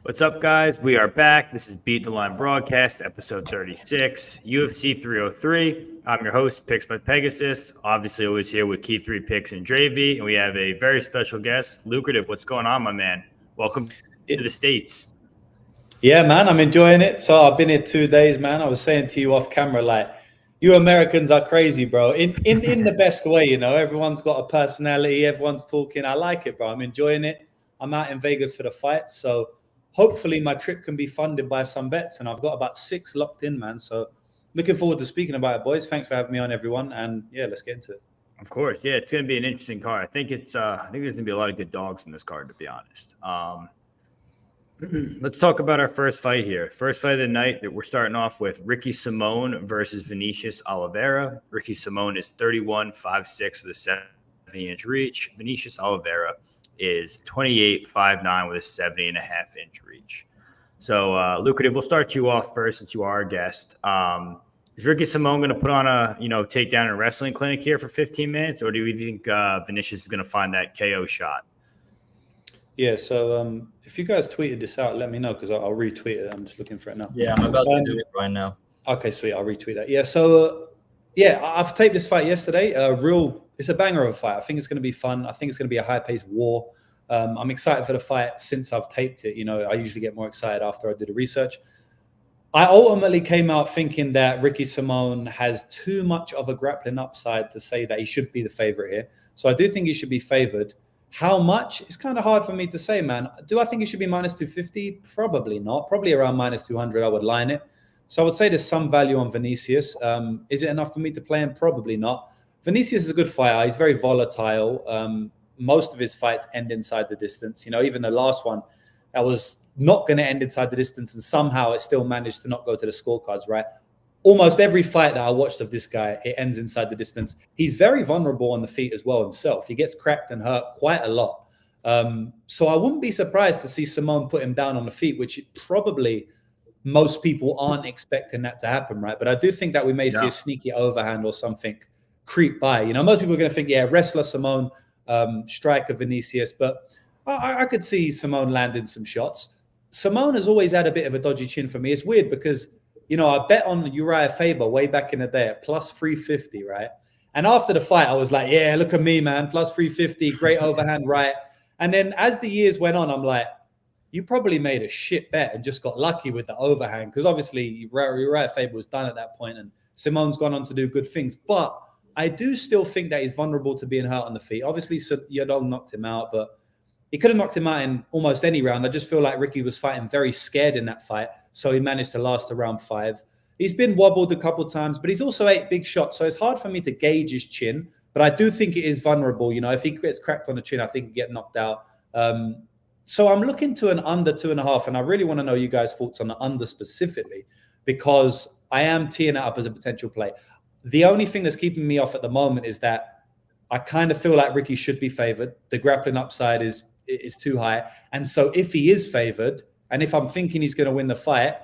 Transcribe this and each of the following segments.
What's up, guys? We are back. This is Beat The Line Broadcast, episode 36, UFC 303. I'm your host, Picks by Pegasus. Obviously, always here with Key 3 Picks and Dre V. And we have a very special guest, Lucrative. What's going on, my man? Welcome to the States. Yeah, man, I'm enjoying it. So I've been here 2 days, man. I was saying to you off camera, like, you Americans are crazy, bro. In the best way, you know. Everyone's got a personality. Everyone's talking. I like it, bro. I'm enjoying it. I'm out in Vegas for the fight, so hopefully my trip can be funded by some bets, and I've got about 6 locked in, man. So looking forward to speaking about it, boys. Thanks for having me on, everyone. And yeah, let's get into it. Of course, yeah, it's going to be an interesting card. I think there's going to be a lot of good dogs in this card, to be honest. Let's talk about our first fight here. First fight of the night that we're starting off with: Ricky Simón versus Vinicius Oliveira. Ricky Simón is 31.56 with a 70-inch reach. Vinicius Oliveira is 28.59 with a 70.5-inch reach. So, Lucrative, we'll start you off first since you are a guest. Is Ricky Simón going to put on a takedown and wrestling clinic here for 15 minutes, or do we think Vinicius is going to find that KO shot? Yeah, so if you guys tweeted this out, let me know because I'll retweet it. I'm just looking for it now. Yeah, I'm about to do it right now. Okay, sweet. I'll retweet that. Yeah, so I've taped this fight yesterday. It's a banger of a fight. I think it's going to be fun. I think it's going to be a high-paced war. I'm excited for the fight since I've taped it. I usually get more excited after I do the research. I ultimately came out thinking that Ricky Simón has too much of a grappling upside to say that he should be the favorite here. So I do think he should be favored. How much? It's kind of hard for me to say, man. Do I think he should be minus 250? Probably not. Probably around minus 200, I would line it. So I would say there's some value on Vinicius. Is it enough for me to play him? Probably not. Vinicius is a good fighter. He's very volatile. Most of his fights end inside the distance. Even the last one, that was not going to end inside the distance, and somehow it still managed to not go to the scorecards, right? Almost every fight that I watched of this guy, it ends inside the distance. He's very vulnerable on the feet as well himself. He gets cracked and hurt quite a lot. So I wouldn't be surprised to see Simón put him down on the feet, which probably most people aren't expecting that to happen, right? But I do think that we may see a sneaky overhand or something creep by. Most people are going to think, wrestler Simón, striker Vinicius, but I could see Simón landing some shots. Simón has always had a bit of a dodgy chin for me. It's weird because I bet on Uriah Faber way back in the day at plus 350, right? And after the fight, I was like, yeah, look at me, man, plus 350, great overhand right. And then as the years went on, I'm like, you probably made a shit bet and just got lucky with the overhand because obviously Uriah Faber was done at that point and Simón's gone on to do good things. But I do still think that he's vulnerable to being hurt on the feet. Obviously, Jourdain knocked him out, but he could have knocked him out in almost any round. I just feel like Ricky was fighting very scared in that fight, so he managed to last to round 5. He's been wobbled a couple times, but he's also 8 big shots, so it's hard for me to gauge his chin, but I do think it is vulnerable. If he gets cracked on the chin, I think he'd get knocked out. So I'm looking to an under 2.5, and I really want to know you guys' thoughts on the under specifically because I am teeing it up as a potential play. The only thing that's keeping me off at the moment is that I kind of feel like Ricky should be favored. The grappling upside is too high. And so if he is favored, and if I'm thinking he's going to win the fight,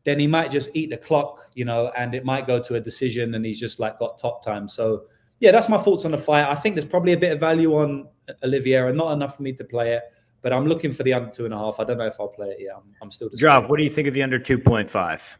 then he might just eat the clock, and it might go to a decision and he's just like got top time. So yeah, that's my thoughts on the fight. I think there's probably a bit of value on Oliviera, not enough for me to play it, but I'm looking for the under 2.5. I don't know if I'll play it yet. I'm still deciding. Jav, what do you think of the under 2.5?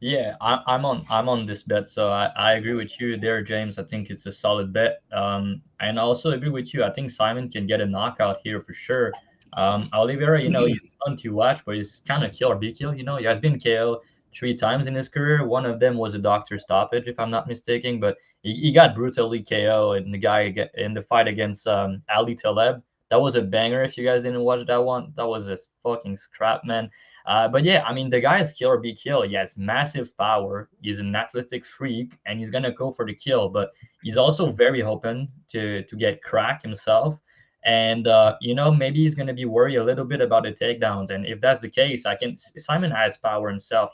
Yeah, I'm on this bet, so I agree with you there, James. I think it's a solid bet. And I also agree with you. I think Simon can get a knockout here for sure. Oliveira, he's fun to watch, but he's kind of kill or be kill. He has been KO 3 times in his career. One of them was a doctor stoppage, if I'm not mistaken, but he got brutally KO in the fight against Ali Taleb. That was a banger. If you guys didn't watch that one, that was a fucking scrap, man. But yeah, I mean, the guy is kill or be kill. He has massive power. He's an athletic freak, and he's gonna go for the kill. But he's also very open to get cracked himself. And maybe he's gonna be worried a little bit about the takedowns. And if that's the case, Simon has power himself.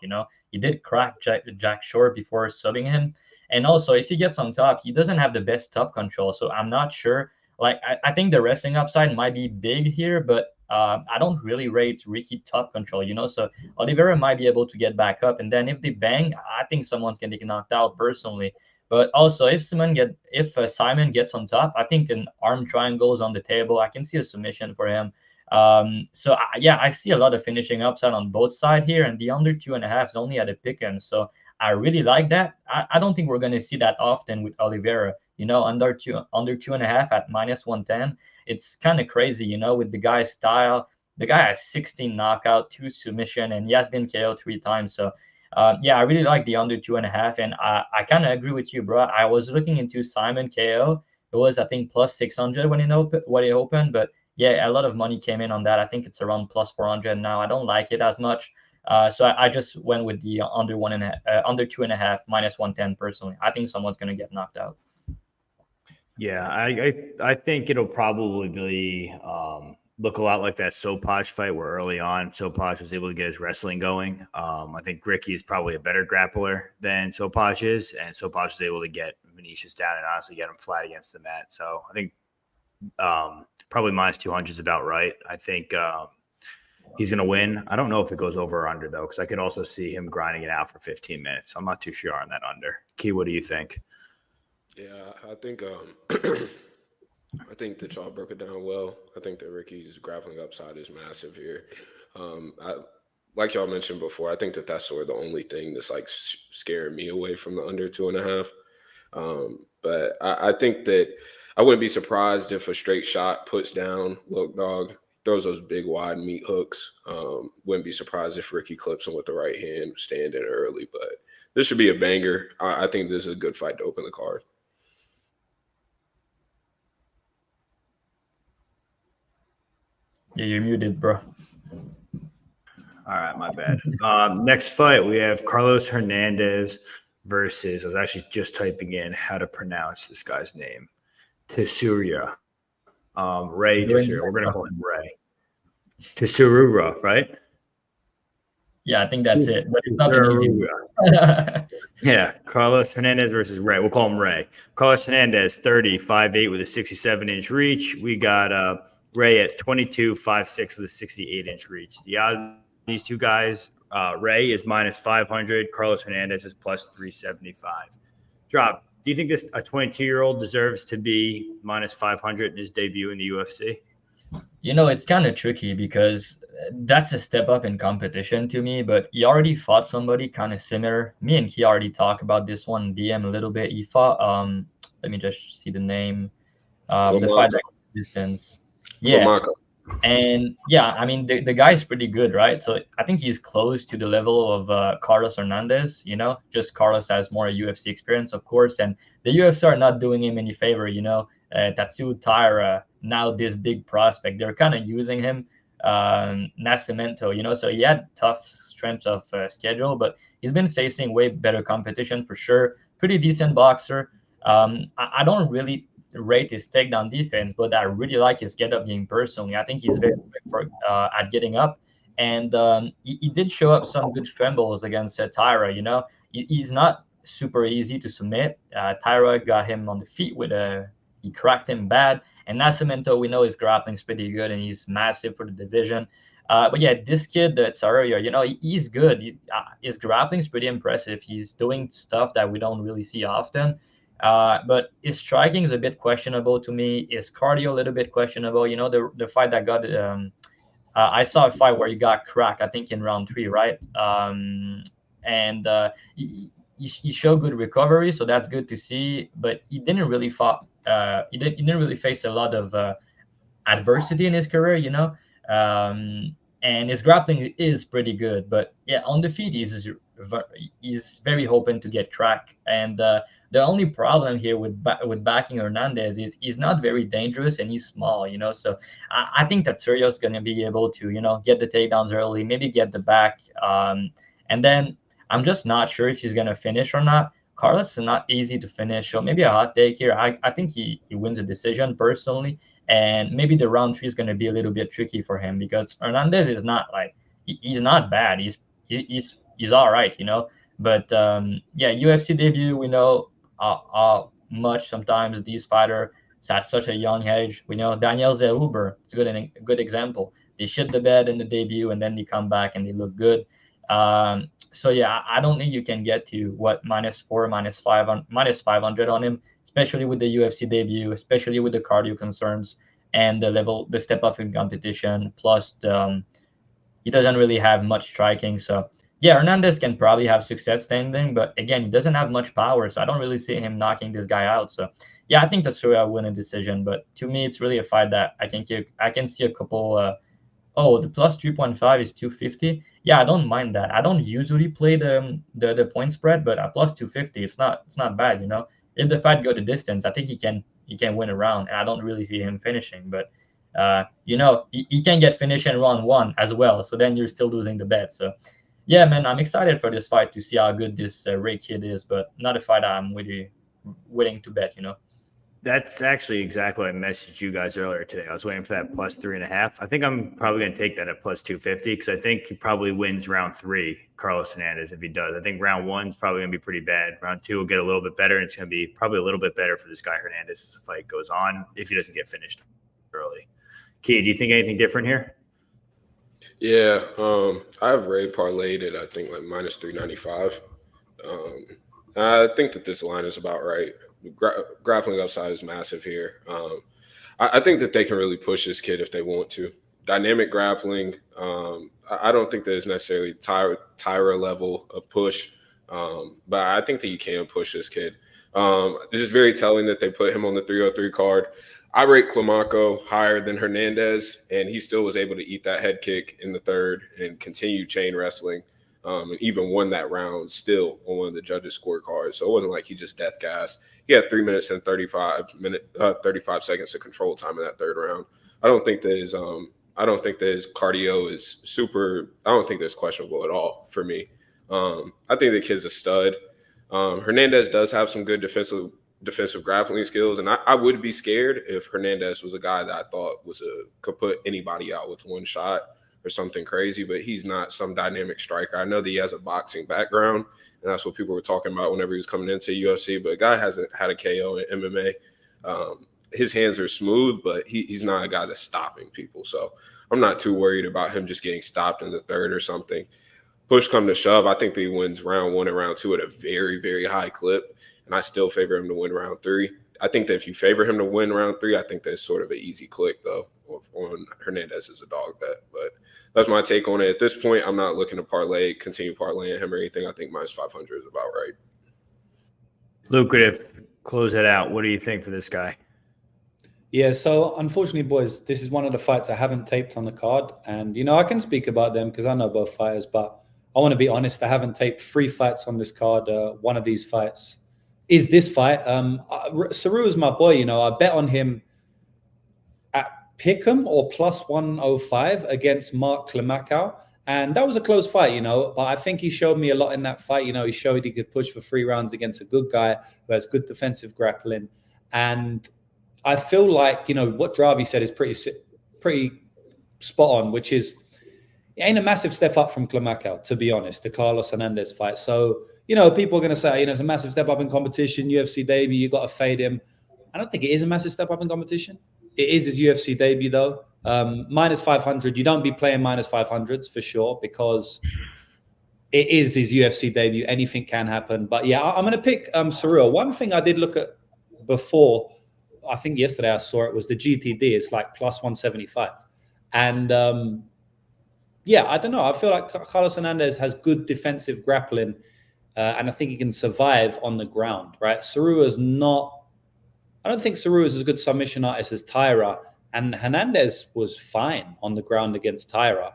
He did crack Jack Short before subbing him. And also, if he gets on top, he doesn't have the best top control. So I'm not sure. Like, I think the wrestling upside might be big here, but I don't really rate Ricky top control, So Oliveira might be able to get back up. And then if they bang, I think someone's going to get knocked out personally. But also, if Simon gets on top, I think an arm triangle is on the table. I can see a submission for him. So I see a lot of finishing upside on both sides here, and the under 2.5 is only at a pick 'em. So I really like that. I don't think we're going to see that often with Oliveira. Under 2.5 at -110. It's kind of crazy, with the guy's style. The guy has 16 knockout, 2 submission, and he has been KO 3 times. So I really like the under 2.5, and I kind of agree with you, bro. I was looking into Simon KO. It was, I think, plus 600 when it opened, but yeah, a lot of money came in on that. I think it's around plus 400 now. I don't like it as much. So I just went with the under 2.5 -110 personally. I think someone's going to get knocked out. Yeah, I think it'll probably be look a lot like that Sopaj fight where early on Sopaj was able to get his wrestling going. I think Ricky is probably a better grappler than Sopaj is, and Sopaj was able to get Vinicius down and honestly get him flat against the mat. So I think probably -200 is about right. I think he's going to win. I don't know if it goes over or under, though, because I could also see him grinding it out for 15 minutes. I'm not too sure on that under. Key, what do you think? Yeah, I think I think that y'all broke it down well. I think that Ricky's grappling upside is massive here. Like y'all mentioned before, I think that that's sort of the only thing that's like scaring me away from the under 2.5. But I think that I wouldn't be surprised if a straight shot puts down Look Dog, throws those big wide meat hooks. Wouldn't be surprised if Ricky clips him with the right hand, standing early. But this should be a banger. I think this is a good fight to open the card. Yeah, you're muted, bro. All right, my bad. Next fight, we have Carlos Hernandez versus, I was actually just typing in how to pronounce this guy's name, Tsuruya. Ray Tsuruya. We're going to call him Ray. Tsuruya, right? Yeah, I think that's it. But it's nothing easy. Yeah, Carlos Hernandez versus Ray. We'll call him Ray. Carlos Hernandez, 30, 5'8" with a 67-inch reach. We got Ray at 22, 5'6" with a 68-inch reach. The odds these two guys, Ray is -500. Carlos Hernandez is plus 375. Drop. Do you think a 22-year-old deserves to be -500 in his debut in the UFC? It's kind of tricky because that's a step up in competition to me, but he already fought somebody kind of similar. Me and he already talked about this one in DM a little bit. He fought, let me just see the name. The fight distance. Yeah. And yeah, I mean, the guy's pretty good, right? So I think he's close to the level of Carlos Hernandez, just Carlos has more UFC experience, of course. And the UFC are not doing him any favor, Tatsu Taira, now this big prospect, they're kind of using him. Nascimento, so he had tough strength of schedule, but he's been facing way better competition for sure. Pretty decent boxer. I don't really rate his takedown defense, but I really like his get-up game personally. I think he's very quick at getting up, and he did show up some good scrambles against Taira. He's not super easy to submit. Taira got him on the feet he cracked him bad. And Nascimento, we know his grappling's pretty good, and he's massive for the division. But yeah, this kid, Tsuruya, he's good. His grappling's pretty impressive. He's doing stuff that we don't really see often. But his striking is a bit questionable to me. His cardio a little bit questionable. The fight that got I saw a fight where he got cracked, I think in round 3, right? He showed good recovery, so that's good to see. But he didn't really he didn't really face a lot of adversity in his career, and his grappling is pretty good. But yeah, on the feet, he's very open to get cracked. And the only problem here with backing Hernandez is he's not very dangerous and he's small, So I think that Tsuruya is going to be able to, get the takedowns early, maybe get the back, and then I'm just not sure if he's going to finish or not. Carlos is not easy to finish, so maybe a hot take here. I think he wins a decision personally, and maybe the round 3 is going to be a little bit tricky for him because Hernandez is not he's not bad. He's all right, But UFC debut, we know how much sometimes these fighters at such a young age. We know Daniel Zellhuber, it's a good example. They shit the bed in the debut and then they come back and they look good. So yeah, I don't think you can get to -4, -500 on him, especially with the UFC debut, especially with the cardio concerns. and the step up in competition, plus he doesn't really have much striking. So yeah, Hernandez can probably have success standing, but again, he doesn't have much power, so I don't really see him knocking this guy out. So yeah, I think Tsuruya will win a decision, but to me, it's really a fight that I can see a couple. Oh, the plus 3.5 is 250. Yeah, I don't mind that. I don't usually play the point spread, but at plus 250, it's not bad, you know. If the fight go the distance, I think he can win a round, and I don't really see him finishing. But you know, he can get finished in round 1 as well. So then you're still losing the bet. So yeah, man, I'm excited for this fight to see how good this Ray kid is, but not a fight I'm really willing to bet, you know. That's actually exactly what I messaged you guys earlier today. I was waiting for that plus 3.5. I think I'm probably going to take that at plus 250 because I think he probably wins round 3, Carlos Hernandez, if he does. I think round 1 is probably going to be pretty bad. Round 2 will get a little bit better, and it's going to be probably a little bit better for this guy Hernandez as the fight goes on if he doesn't get finished early. Key, do you think anything different here? Yeah, I have Ray parlayed at I think like minus 395. I think that this line is about right. Grappling upside is massive here. I think that they can really push this kid if they want to. Dynamic grappling. I don't think there's necessarily Tyra level of push, but I think that you can push this kid. It's just very telling that they put him on the 303 card. I rate Climaco higher than Hernandez, and he still was able to eat that head kick in the 3rd and continue chain wrestling, and even won that round still on one of the judges' scorecards. So it wasn't like he just death gassed. He had 3 minutes and 35 seconds of control time in that 3rd round. I don't think that his cardio is super. I don't think that's questionable at all for me. I think the kid's a stud. Hernandez does have some good defensive grappling skills, and I would be scared if Hernandez was a guy that I thought could put anybody out with one shot or something crazy, but he's not some dynamic striker. I know that he has a boxing background, and that's what people were talking about whenever he was coming into UFC, but a guy hasn't had a KO in MMA. His hands are smooth, but he's not a guy that's stopping people. So I'm not too worried about him just getting stopped in the 3rd or something. Push come to shove, I think that he wins round 1 and round 2 at a very, very high clip, and I still favor him to win round 3. I think that if you favor him to win round 3, I think that's sort of an easy click, though, on Hernandez as a dog bet. But that's my take on it. At this point, I'm not looking to continue parlaying him or anything. I think minus 500 is about right. Lucrative, close it out. What do you think for this guy? Yeah, so unfortunately, boys, this is one of the fights I haven't taped on the card. And, you know, I can speak about them because I know both fighters, but I want to be honest. I haven't taped 3 fights on this card. One of these fights is this fight. Tsuruya is my boy. You know, I bet on him at Pick'em or plus 105 against Mark Climaco. And that was a close fight, you know, but I think he showed me a lot in that fight. You know, he showed he could push for 3 rounds against a good guy who has good defensive grappling. And I feel like, you know, what Dravi said is pretty spot on, which is it ain't a massive step up from Climaco, to be honest, the Carlos Hernandez fight. So, you know, people are going to say, you know, it's a massive step up in competition, UFC debut, you got to fade him. I don't think it is a massive step up in competition. It is his UFC debut, though. Minus 500. You don't be playing minus 500s for sure because it is his UFC debut. Anything can happen. But yeah, I'm going to pick Tsuruya. One thing I did look at before, I think yesterday I saw it, was the GTD. It's like plus 175. And yeah, I don't know. I feel like Carlos Hernandez has good defensive grappling, and I think he can survive on the ground, right? Tsuruya's not. I don't think Tsuruya is as good submission artist as Tyra, and Hernandez was fine on the ground against Tyra.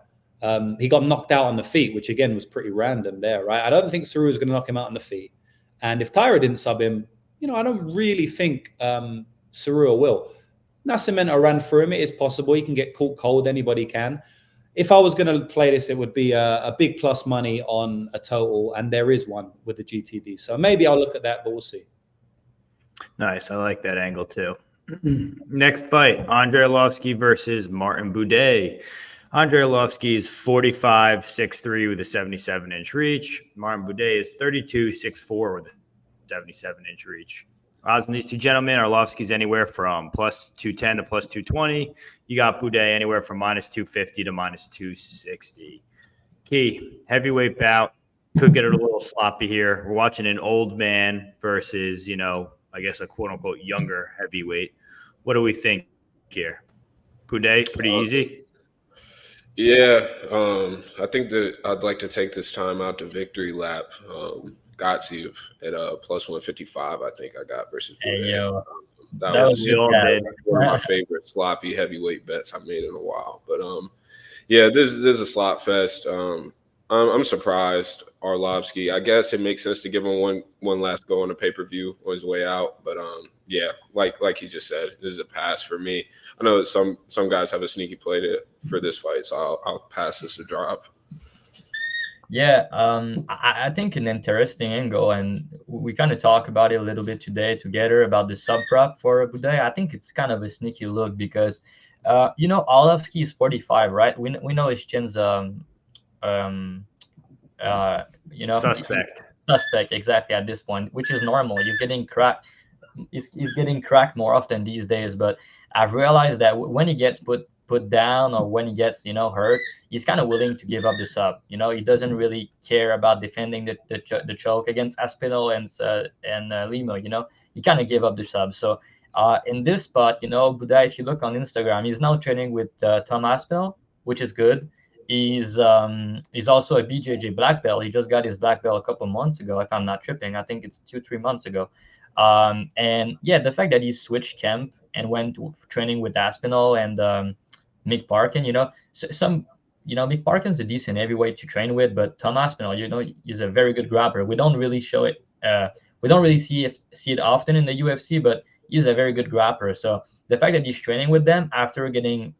He got knocked out on the feet, which again was pretty random there, right? I don't think Tsuruya is going to knock him out on the feet, and if Tyra didn't sub him, you know, I don't really think Tsuruya will. Nascimento ran through him. It is possible he can get caught cold. Anybody can. If I was going to play this, it would be a big plus money on a total, and there is one with the GTD. So maybe I'll look at that, but we'll see. Nice. I like that angle too. Next fight, André Arlovski versus Martin Buday. André Arlovski is 45'6'3" with a 77-inch reach. Martin Buday is 32'6'4" with a 77-inch reach. Odds on these two gentlemen, Arlovski's anywhere from plus 210 to plus 220. You got Buday anywhere from minus 250 to minus 260. Key, heavyweight bout. Could get it a little sloppy here. We're watching an old man versus, you know, I guess a quote-unquote younger heavyweight. What do we think here? Buday, pretty easy. Yeah, I think that I'd like to take this time out to victory lap. Gottlieb at plus 155. I think I got versus Buday. Hey, yo. That was we all did. one of my favorite sloppy heavyweight bets I've made in a while. But yeah, this is a slot fest. I'm surprised Arlovski. I guess it makes sense to give him one last go on the pay-per-view on his way out. But yeah, like he just said, this is a pass for me. I know that some guys have a sneaky play for this fight, so I'll pass this a drop. Yeah, I think an interesting angle, and we kind of talk about it a little bit today together about the sub prop for Buday. I think it's kind of a sneaky look because, Arlovski is 45, right? We know his chin's suspect exactly at this point, which is normal. He's getting cracked. He's getting cracked more often these days. But I've realized that when he gets put down or when he gets hurt, he's kind of willing to give up the sub. He doesn't really care about defending the choke against Aspinall and Lima. He kind of gave up the sub. So in this spot, Buday, if you look on Instagram, he's now training with Tom Aspinall, which is good. He's also a BJJ black belt. He just got his black belt a couple months ago, if I'm not tripping. I think it's 2-3 months ago. And yeah, the fact that he switched camp and went training with Aspinall and Mick Parkin, Mick Parkin's a decent heavyweight to train with, but Tom Aspinall, he's a very good grappler. We don't really show it. We don't really see it often in the UFC, but he's a very good grappler. So the fact that he's training with them after getting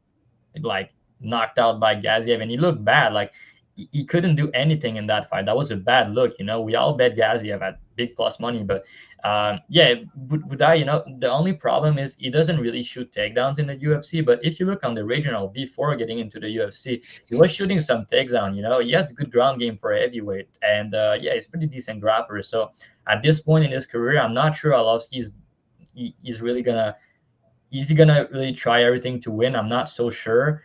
knocked out by Gaziev, and he looked bad. Like he couldn't do anything in that fight. That was a bad look. We all bet Gaziev at big plus money, but Buday, the only problem is he doesn't really shoot takedowns in the UFC. But if you look on the regional before getting into the UFC, he was shooting some takedowns. He has a good ground game for a heavyweight, and he's pretty decent grappler. So at this point in his career, I'm not sure Arlovski is really gonna really try everything to win. I'm not so sure.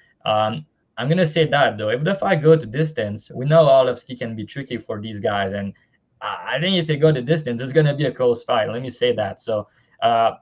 I'm gonna say that though, if the fight go to distance, we know Arlovski can be tricky for these guys, and I think if they go to distance, it's gonna be a close fight. Let me say that. So I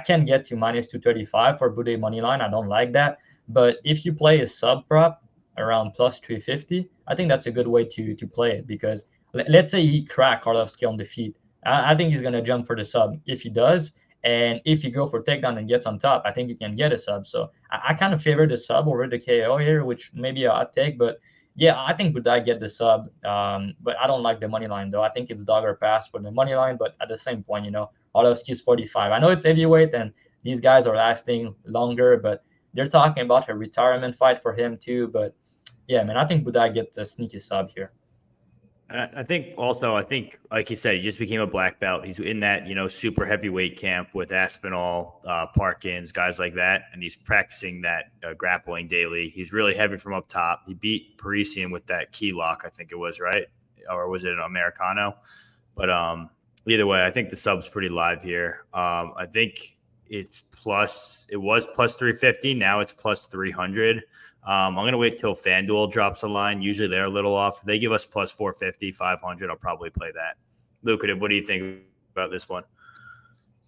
can't get to minus 235 for Buday money line. I don't like that. But if you play a sub prop around plus 350, I think that's a good way to play it, because let's say he crack Arlovski on the feet. I think he's gonna jump for the sub if he does. And if you go for takedown and gets on top, I think you can get a sub. So I kind of favor the sub over the KO here, which may be a hot take. But yeah, I think Buday get the sub. But I don't like the money line, though. I think it's dog or pass for the money line. But at the same point, Arlovski's 45. I know it's heavyweight and these guys are lasting longer, but they're talking about a retirement fight for him too. But yeah, man, I think Buday gets a sneaky sub here. I think, like you said, he just became a black belt. He's in that, super heavyweight camp with Aspinall, Parkins, guys like that. And he's practicing that grappling daily. He's really heavy from up top. He beat Parisian with that key lock, I think it was, right? Or was it an Americano? But either way, I think the sub's pretty live here. I think it was plus 350. Now it's plus 300. I'm going to wait till FanDuel drops a line. Usually they're a little off. If they give us plus 450, 500, I'll probably play that. Lucrative, what do you think about this one?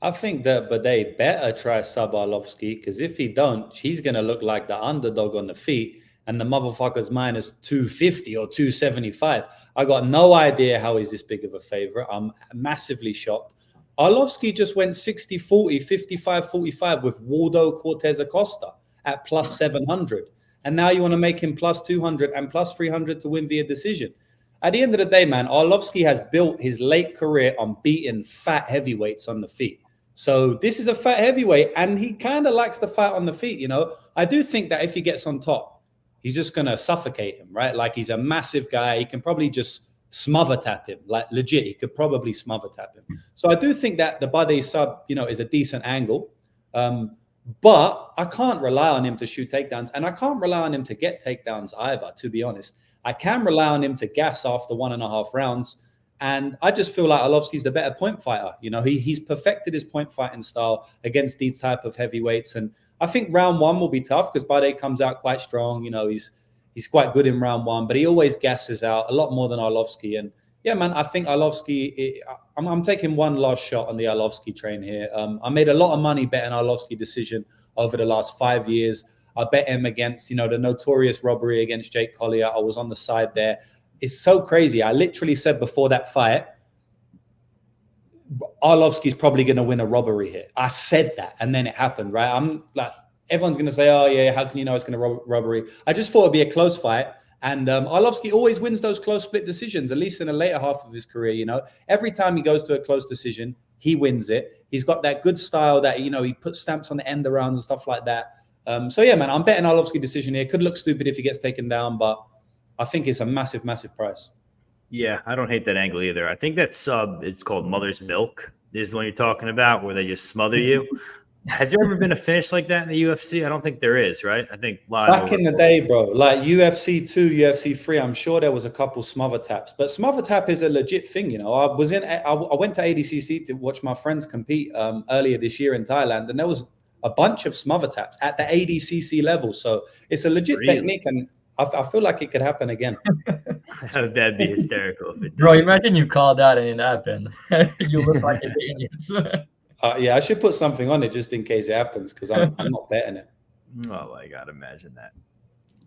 I think that Buday better try sub Arlovski, because if he don't, he's going to look like the underdog on the feet, and the motherfucker's minus 250 or 275. I got no idea how he's this big of a favorite. I'm massively shocked. Arlovski just went 60-40, 55-45 with Waldo Cortez Acosta at plus 700. And now you want to make him plus 200 and plus 300 to win via decision. At the end of the day, man, Arlovski has built his late career on beating fat heavyweights on the feet. So this is a fat heavyweight, and he kind of likes to fight on the feet, I do think that if he gets on top, he's just going to suffocate him, right? Like, he's a massive guy. He can probably just smother tap him. Like, legit, he could probably smother tap him. So I do think that the Buday sub, is a decent angle. But I can't rely on him to shoot takedowns, and I can't rely on him to get takedowns either, to be honest. I can rely on him to gas after 1.5 rounds, and I just feel like Arlovski's the better point fighter. He's perfected his point fighting style against these type of heavyweights, and I think round one will be tough because Buday comes out quite strong. He's quite good in round one, but he always gasses out a lot more than Arlovski, and Yeah, man, I think Arlovski, I'm taking one last shot on the Arlovski train here. I made a lot of money betting Arlovski decision over the last 5 years. I bet him against, the notorious robbery against Jake Collier. I was on the side there. It's so crazy. I literally said before that fight, Arlovski's probably going to win a robbery here. I said that, and then it happened, right? I'm like, everyone's going to say, oh, yeah, how can you know it's going to robbery? I just thought it'd be a close fight. And Arlovski always wins those close split decisions, at least in the later half of his career. Every time he goes to a close decision, he wins it. He's got that good style that, he puts stamps on the end arounds and stuff like that. So, yeah, man, I'm betting Arlovski decision here. Could look stupid if he gets taken down, but I think it's a massive, massive price. Yeah, I don't hate that angle either. I think that sub, it's called Mother's Milk, is the one you're talking about, where they just smother you. Has there ever been a finish like that in the UFC? I don't think there is, right? I think back in the day, bro, like UFC 2, UFC 3, I'm sure there was a couple smother taps, but smother tap is a legit thing. I went to ADCC to watch my friends compete earlier this year in Thailand, and there was a bunch of smother taps at the ADCC level. So it's a legit technique, and I feel like it could happen again. That'd be hysterical if it did. Bro, imagine you call that and it happened. You look like an idiot. Yeah, I should put something on it just in case it happens, because I'm not betting it. Oh, my God, imagine that.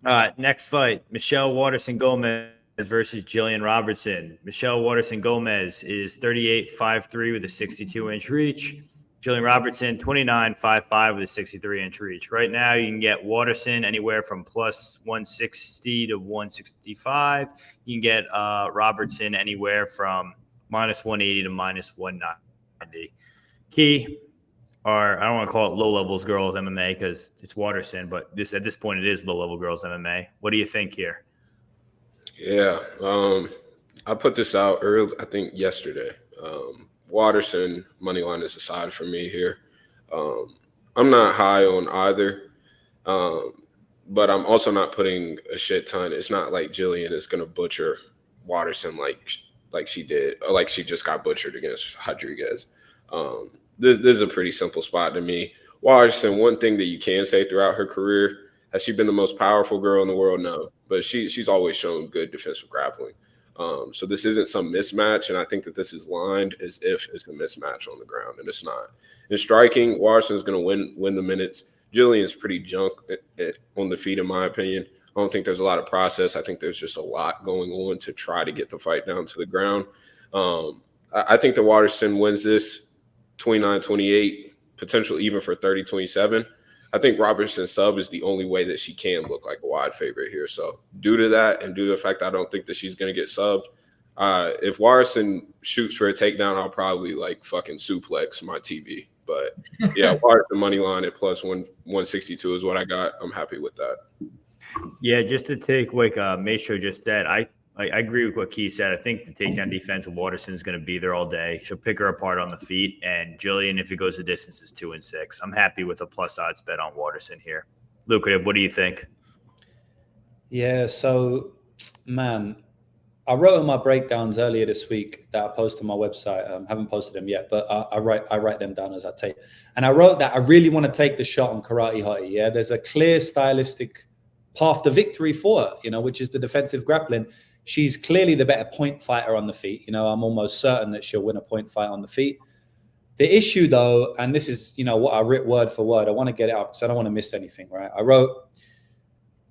All right, next fight, Michelle Waterson-Gomez versus Jillian Robertson. Michelle Waterson-Gomez is 38.53 with a 62-inch reach. Jillian Robertson, 29.55 with a 63-inch reach. Right now, you can get Waterson anywhere from plus 160 to 165. You can get Robertson anywhere from minus 180 to minus 190. Key, or I don't want to call it low levels girls MMA because it's Waterson, but at this point it is low level girls MMA. What do you think here? Yeah, I put this out early, I think yesterday. Waterson money line is a side for me here. I'm not high on either, but I'm also not putting a shit ton. It's not like Jillian is going to butcher Waterson like she did, or like she just got butchered against Rodriguez. This is a pretty simple spot to me. Waterson, one thing that you can say throughout her career, has she been the most powerful girl in the world? No, but she's always shown good defensive grappling. So this isn't some mismatch, and I think that this is lined as if it's a mismatch on the ground, and it's not. In striking, Waterson's going to win the minutes. Jillian's pretty junk on the feet, in my opinion. I don't think there's a lot of process. I think there's just a lot going on to try to get the fight down to the ground. I think that Waterson wins this 29-28, potential even for 30-27. I think Robertson sub is the only way that she can look like a wide favorite here. So due to that and due to the fact I don't think that she's going to get subbed, if Waterson shoots for a takedown, I'll probably fucking suplex my TV. But yeah, Waterson money line at plus 162 is what I got. I'm happy with that. Yeah, just to take what Maestro just said, I agree with what Key said. I think the takedown defense of Waterson is going to be there all day. She'll pick her apart on the feet. And Jillian, if it goes the distance, is 2-6. I'm happy with a plus odds bet on Waterson here. Lucrative, what do you think? Yeah, so, man, I wrote in my breakdowns earlier this week that I posted on my website. Haven't posted them yet, but I write them down as I take. And I wrote that I really want to take the shot on Karate Hottie. Yeah, there's a clear stylistic path to victory for her, which is the defensive grappling. She's clearly the better point fighter on the feet. I'm almost certain that she'll win a point fight on the feet. The issue, though, and this is, what I wrote word for word. I want to get it up because I don't want to miss anything, right? I wrote,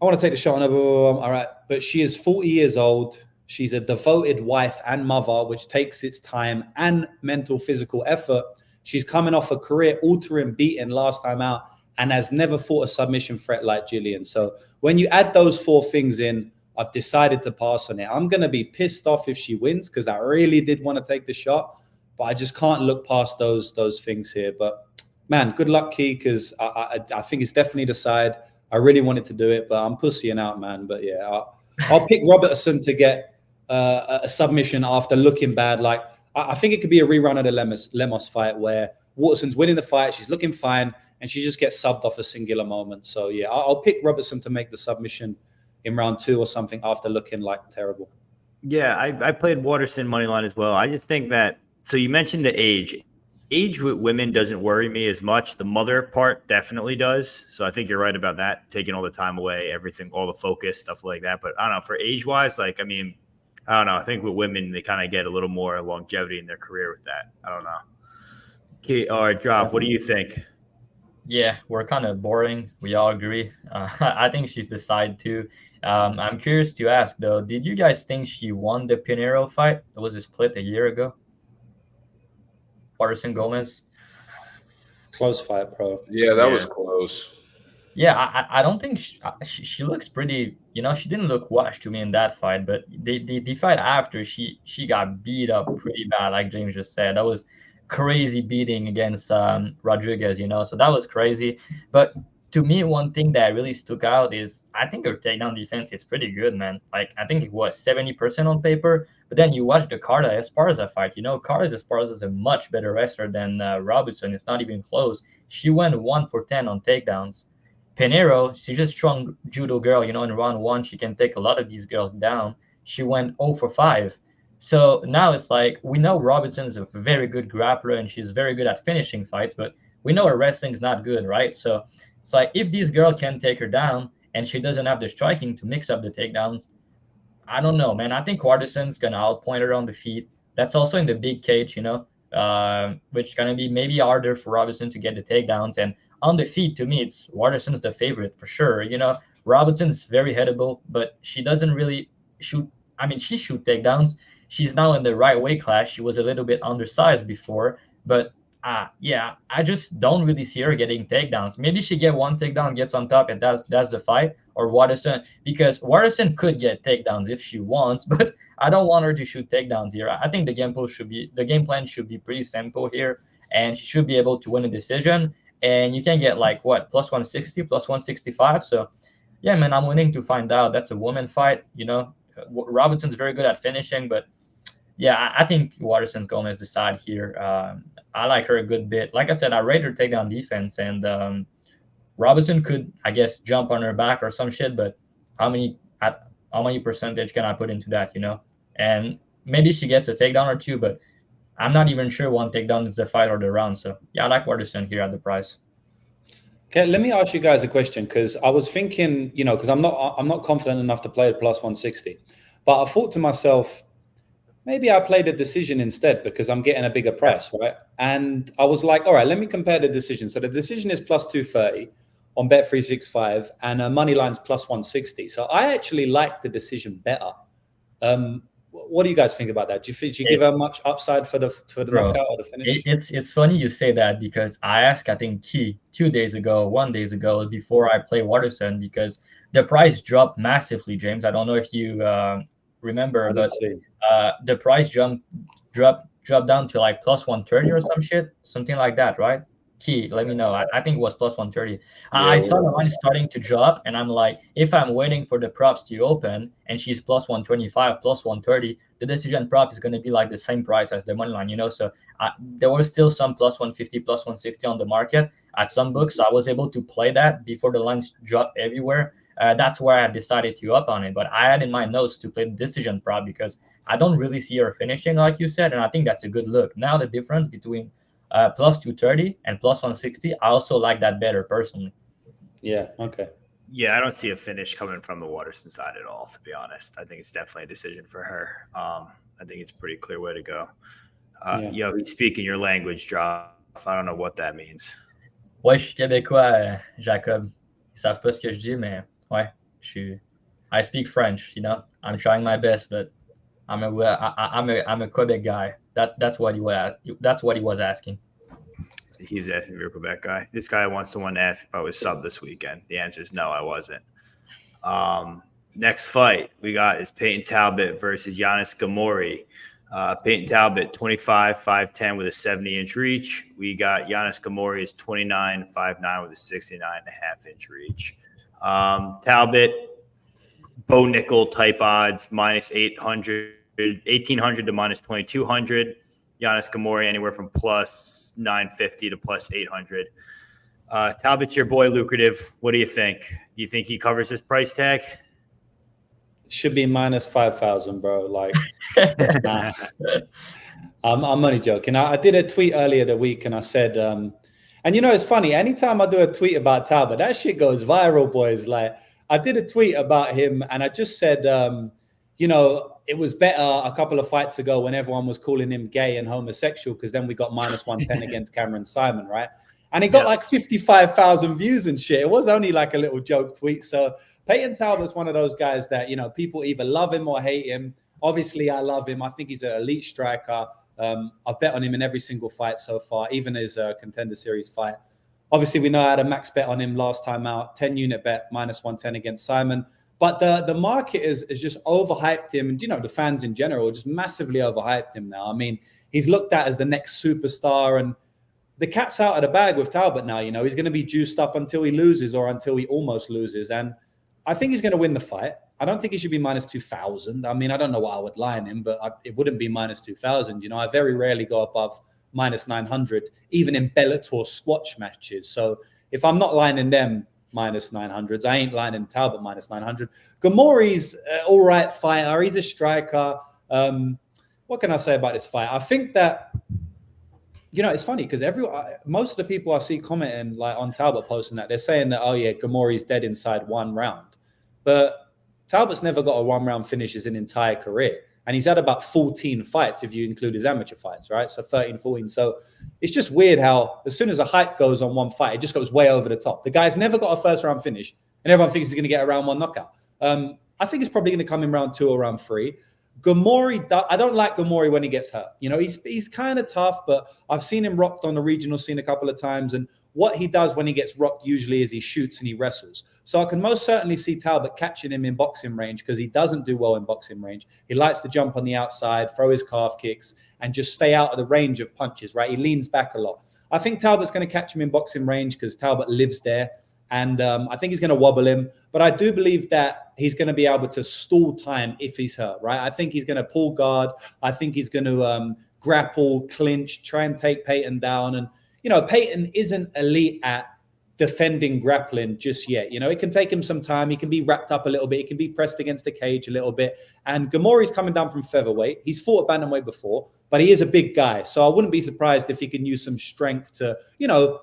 I want to take the shot on her. All right. But she is 40 years old. She's a devoted wife and mother, which takes its time and mental, physical effort. She's coming off a career-altering beating last time out and has never fought a submission threat like Jillian. So when you add those four things in, I've decided to pass on it. I'm going to be pissed off if she wins because I really did want to take the shot, but I just can't look past those things here. But, man, good luck, Key, because I think it's definitely the side. I really wanted to do it, but I'm pussying out, man. But, yeah, I'll pick Robertson to get a submission after looking bad. I think it could be a rerun of the Lemos fight where Waterson's winning the fight, she's looking fine, and she just gets subbed off a singular moment. So, yeah, I'll pick Robertson to make the submission in round 2 or something after looking terrible. Yeah, I played Waterson money line as well. I just think that, so you mentioned the age. Age with women doesn't worry me as much. The mother part definitely does. So I think you're right about that, taking all the time away, everything, all the focus, stuff like that. But I don't know, for age-wise, I don't know. I think with women, they kind of get a little more longevity in their career with that. I don't know. Okay, all right, Drop, what do you think? Yeah, we're kind of boring. We all agree. I think she's the side too. I'm curious to ask though, did you guys think she won the Pinheiro fight? It was a split a year ago. Waterson Gomez. Close fight, bro. Yeah, that was close. Yeah, I don't think she looks pretty. She didn't look washed to me in that fight, but the fight after she got beat up pretty bad, like James just said. That was crazy beating against Rodriguez, so that was crazy. But to me, one thing that really stuck out is I think her takedown defense is pretty good, man. Like I think it was 70% on paper, but then you watch the Carla Esparza fight. Carla Esparza is a much better wrestler than Robertson. It's not even close. She went 1 for 10 on takedowns. Pinheiro, she's a strong judo girl. In round 1, she can take a lot of these girls down. She went 0 for 5. So now it's like we know Robertson is a very good grappler and she's very good at finishing fights, but we know her wrestling is not good, right? So it's like if this girl can take her down and she doesn't have the striking to mix up the takedowns, I don't know, man. I think Waterson's going to outpoint her on the feet. That's also in the big cage, which is going to be maybe harder for Robertson to get the takedowns. And on the feet, to me, it's Waterson's the favorite for sure. Robertson's very hittable, but she doesn't really shoot. I mean, she shoots takedowns. She's now in the right weight class. She was a little bit undersized before, but yeah, I just don't really see her getting takedowns. Maybe she get one takedown, gets on top, and that's the fight. Or Waterson, because Waterson could get takedowns if she wants, but I don't want her to shoot takedowns here. I think the game plan should be pretty simple here, and she should be able to win a decision. And you can get like what, plus 160, plus 165. So yeah, man, I'm willing to find out. That's a woman fight. Robertson's very good at finishing, but yeah, I think Waterson's Gomez decide here. I like her a good bit. Like I said, I rate her takedown defense, and Robertson could, I guess, jump on her back or some shit. But how many percentage can I put into that? And maybe she gets a takedown or two, but I'm not even sure one takedown is the fight or the round. So yeah, I like Waterson here at the price. Okay, let me ask you guys a question, because I was thinking, because I'm not confident enough to play the plus 160, but I thought to myself, maybe I play the decision instead because I'm getting a bigger price, right? And I was like, all right, let me compare the decision. So the decision is plus 230 on Bet365 and money line's plus 160. So I actually like the decision better. What do you guys think about that? Do you give her much upside for the knockout or the finish? It's funny you say that, because I asked, I think, 1 day ago, before I play Waterson, because the price dropped massively, James. I don't know if you remember, but the price dropped down to like plus 130 or something like that, right? Key, let me know. I think it was plus 130. I saw the line starting to drop, and I'm like, if I'm waiting for the props to open and she's plus 125, plus 130, the decision prop is going to be like the same price as the money line, So there was still some plus 150, plus 160 on the market at some books. So I was able to play that before the lines dropped everywhere. That's where I decided to up on it. But I had in my notes to play the decision prop because I don't really see her finishing, like you said, and I think that's a good look. Now the difference between plus 230 and plus 160, I also like that better personally. Yeah, okay. Yeah, I don't see a finish coming from the Waterson side at all, to be honest. I think it's definitely a decision for her. I think it's a pretty clear way to go. He's speaking your language, Drop. I don't know what that means. Ouais, je suis québécois, Jacob. Ils savent pas ce que je dis, mais ouais, I speak French, I'm trying my best, but I'm a Quebec guy. That's what he was asking. He was asking if you're a Quebec guy. This guy wants someone to ask if I was sub this weekend. The answer is no, I wasn't. Next fight we got is Peyton Talbott versus Giannis Ghemmouri. Peyton Talbott, 25, 5'10" with a 70-inch reach. We got Giannis Ghemmouri is 29, 5'9" with a 69.5-inch reach. Talbott, Bo Nickel type odds, minus 1,800 to minus 2,200. Giannis Ghemmouri anywhere from plus 950 to plus 800. Talbott's your boy, Lucrative. What do you think? Do you think he covers his price tag? Should be minus 5,000, bro. Like, nah. I'm only joking. I did a tweet earlier the week, and I said, and it's funny. Anytime I do a tweet about Talbot, that shit goes viral, boys. Like, I did a tweet about him, and I just said, you know, it was better a couple of fights ago when everyone was calling him gay and homosexual, because then we got -110 against Cameron Simon, right? And it got like 55,000 views and shit. It was only like a little joke tweet. So Peyton Talbot's one of those guys that, you know, people either love him or hate him. Obviously, I love him. I think he's an elite striker. I've bet on him in every single fight so far, even his Contender Series fight. Obviously, we know I had a max bet on him last time out, 10-unit bet, -110 against Simon. But the market is just overhyped him. And, you know, the fans in general just massively overhyped him now. I mean, he's looked at as the next superstar, and the cat's out of the bag with Talbot now. You know, he's going to be juiced up until he loses or until he almost loses. And I think he's going to win the fight. I don't think he should be -2,000. I mean, I don't know what I would line him, but it wouldn't be -2,000. You know, I very rarely go above -900, even in Bellator squash matches. So if I'm not lining them -900s, I ain't lining Talbot -900. Ghemmouri's all right fighter. He's a striker. What can I say about this fight? I think that, you know, it's funny because most of the people I see commenting like on Talbot posting that, they're saying that, oh yeah, Ghemmouri's dead inside one round. But Talbot's never got a one-round finish his entire career. And he's had about 14 fights if you include his amateur fights, right? So 13, 14. So it's just weird how as soon as a hype goes on one fight, it just goes way over the top. The guy's never got a first-round finish, and everyone thinks he's going to get a round 1 knockout. I think it's probably going to come in round 2 or round 3. Ghemmouri, I don't like Ghemmouri when he gets hurt. You know, he's kind of tough, but I've seen him rocked on the regional scene a couple of times. And what he does when he gets rocked usually is he shoots and he wrestles. So I can most certainly see Talbot catching him in boxing range, because he doesn't do well in boxing range. He likes to jump on the outside, throw his calf kicks, and just stay out of the range of punches, right? He leans back a lot. I think Talbot's going to catch him in boxing range because Talbot lives there. And I think he's going to wobble him. But I do believe that he's going to be able to stall time if he's hurt, right? I think he's going to pull guard. I think he's going to grapple, clinch, try and take Peyton down. And, you know, Peyton isn't elite at defending grappling just yet. You know, it can take him some time. He can be wrapped up a little bit. He can be pressed against the cage a little bit. And Ghemmouri's coming down from featherweight. He's fought at bantamweight before, but he is a big guy. So I wouldn't be surprised if he can use some strength to, you know,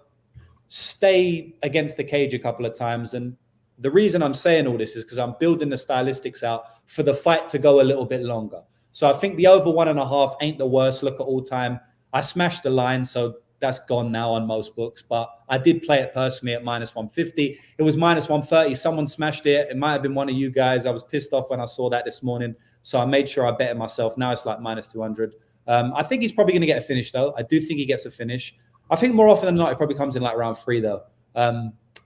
stay against the cage a couple of times. And the reason I'm saying all this is because I'm building the stylistics out for the fight to go a little bit longer. So I think the over 1.5 ain't the worst look at all time. I smashed the line, so that's gone now on most books, but I did play it personally at -150. It was -130. Someone smashed it. It might have been one of you guys. I was pissed off when I saw that this morning, so I made sure I bet it myself. Now it's like -200. I think he's probably going to get a finish, though. I do think he gets a finish. I think more often than not, it probably comes in like round 3, though.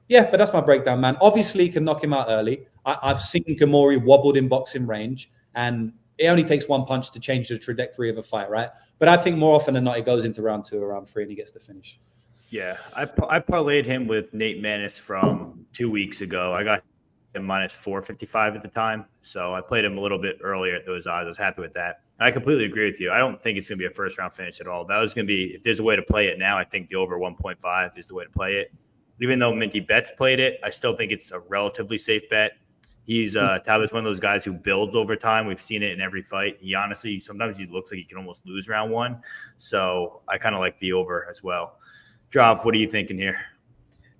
Yeah, but that's my breakdown, man. Obviously, he can knock him out early. I've seen Ghemmouri wobbled in boxing range, and it only takes one punch to change the trajectory of a fight, right? But I think more often than not, it goes into round 2 or round 3 and he gets the finish. Yeah, I parlayed him with Nate Maness from 2 weeks ago. I got him -455 at the time, so I played him a little bit earlier at those odds. I was happy with that. I completely agree with you. I don't think it's going to be a first-round finish at all. That was going to be, if there's a way to play it now, I think the over 1.5 is the way to play it. Even though Minty Betts played it, I still think it's a relatively safe bet. He's Talbot's one of those guys who builds over time. We've seen it in every fight. He honestly, sometimes he looks like he can almost lose round 1. So I kind of like the over as well. Drav, what are you thinking here?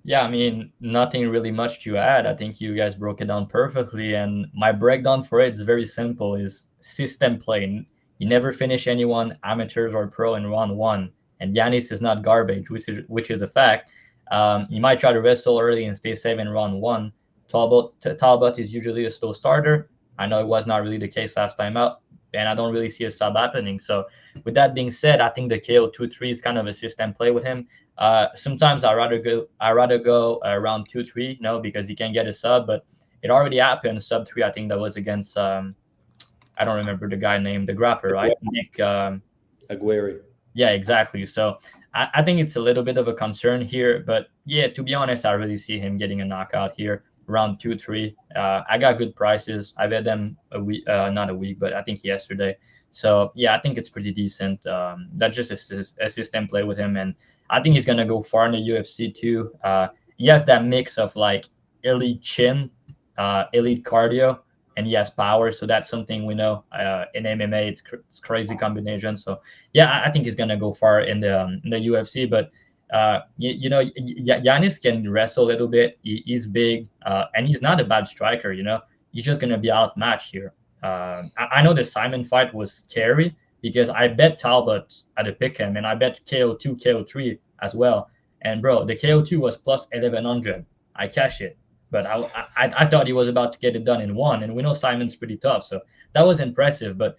Yeah, I mean, nothing really much to add. I think you guys broke it down perfectly. And my breakdown for it is very simple, is system play. You never finish anyone, amateurs or pro, in round 1. And Yanis is not garbage, which is a fact. You might try to wrestle early and stay safe in round 1. Talbot is usually a slow starter. I know it was not really the case last time out, and I don't really see a sub happening. So with that being said, I think the KO 2-3 is kind of a system play with him. Sometimes I rather go around 2-3, because he can get a sub, but it already happened. Sub 3, I think that was against I don't remember the guy named the grappler, right? Nick Aguirre. Yeah, exactly. So I think it's a little bit of a concern here, but yeah, to be honest, I really see him getting a knockout here. Around 2-3. I got good prices. I bet them not a week, but I think yesterday. So yeah, I think it's pretty decent. That's just a system play with him, and I think he's gonna go far in the UFC too. He has that mix of like elite chin, elite cardio, and he has power. So that's something we know in MMA. It's crazy combination. So yeah, I think he's gonna go far in the UFC, but. Yanis can wrestle a little bit. He's big, and he's not a bad striker. He's just gonna be outmatched here. I know the Simon fight was scary because I bet Talbott at the pick'em and I bet KO2, KO3 as well. And bro, the KO2 was plus 1100. I cashed it, but I thought he was about to get it done in one. And we know Simon's pretty tough, so that was impressive. But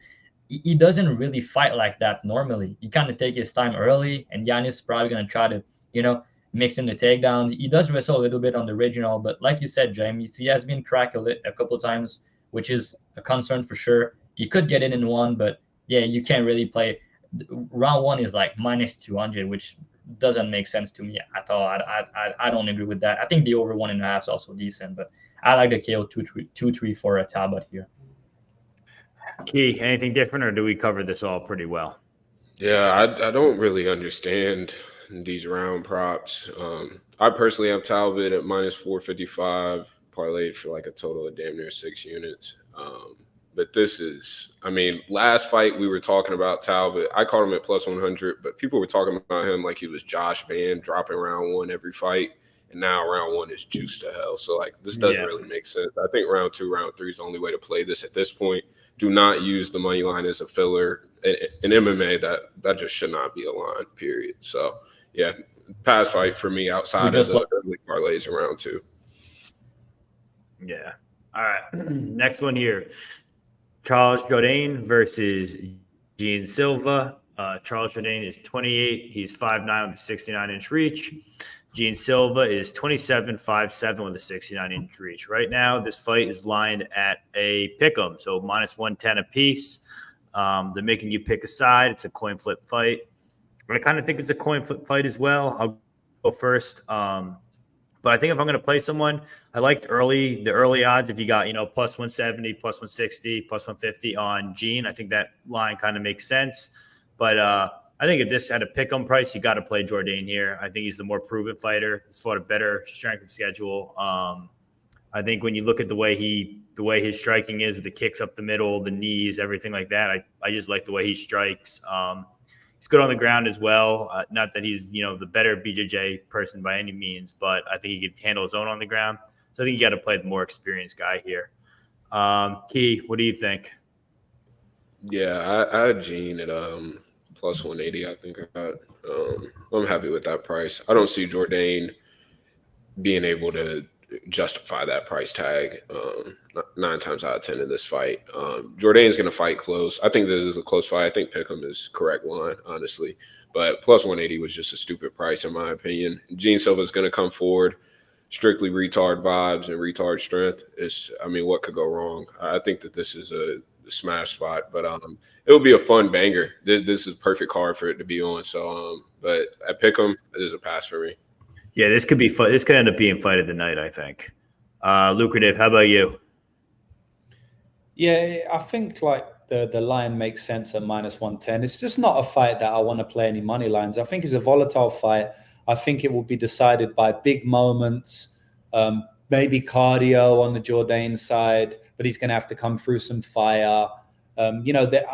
he doesn't really fight like that normally. He kind of take his time early, and Giannis probably gonna try to, mix in the takedowns. He does wrestle a little bit on the regional, but like you said, James, he has been cracked a couple times, which is a concern for sure. He could get it in one, but yeah, you can't really play. Round one is like minus 200, which doesn't make sense to me at all. I don't agree with that. I think the over 1.5 is also decent, but I like the KO 2-3 for a Talbot here. Key, anything different, or do we cover this all pretty well? Yeah, I don't really understand these round props. I personally have Talbot at minus 455, parlayed for like a total of damn near 6 units. But this is, last fight we were talking about Talbot. I called him at plus 100, but people were talking about him like he was Josh Van, dropping round one every fight. And now round one is juiced to hell. So, this doesn't really make sense. I think round two, round three is the only way to play this at this point. Do not use the money line as a filler. In MMA, that just should not be a line, period. So, yeah, pass fight for me outside of the early parlays in round two. Yeah. All right. Next one here. Charles Jourdain versus Gene Silva. Charles Jourdain is 28. He's 5'9" with a 69-inch reach. Gene Silva is 27, 5'7" with a 69-inch reach. Right now, this fight is lined at a pick'em, so minus 110 apiece. They're making you pick a side. It's a coin flip fight. I kind of think it's a coin flip fight as well. I'll go first. But I think if I'm going to play someone, I liked the early odds. If you got, plus 170, plus 160, plus 150 on Gene, I think that line kind of makes sense. But I think if this had a pick-em price, you got to play Jourdain here. I think he's the more proven fighter. He's fought a better strength and schedule. I think when you look at the way his striking is with the kicks up the middle, the knees, everything like that, I just like the way he strikes. He's good on the ground as well. Not that he's, the better BJJ person by any means, but I think he can handle his own on the ground. So I think you got to play the more experienced guy here. Key, what do you think? Yeah, I had Gene at plus 180. I think I'm happy with that price. I don't see Jourdain being able to justify that price tag 9 times out of 10 in this fight. Jourdain's going to fight close. I think this is a close fight. I think pick'em is correct line, honestly. But plus 180 was just a stupid price in my opinion. Gene Silva's going to come forward, strictly retard vibes and retard strength. What could go wrong? I think that this is a smash spot, but it will be a fun banger. This is a perfect card for it to be on. So, but at pick'em, it is a pass for me. Yeah, this could be fun. This could end up being fight of the night, I think. Lucrative, how about you? Yeah, I think the line makes sense at minus 110. It's just not a fight that I want to play any money lines. I think it's a volatile fight. I think it will be decided by big moments, maybe cardio on the Jourdain side, but he's going to have to come through some fire. I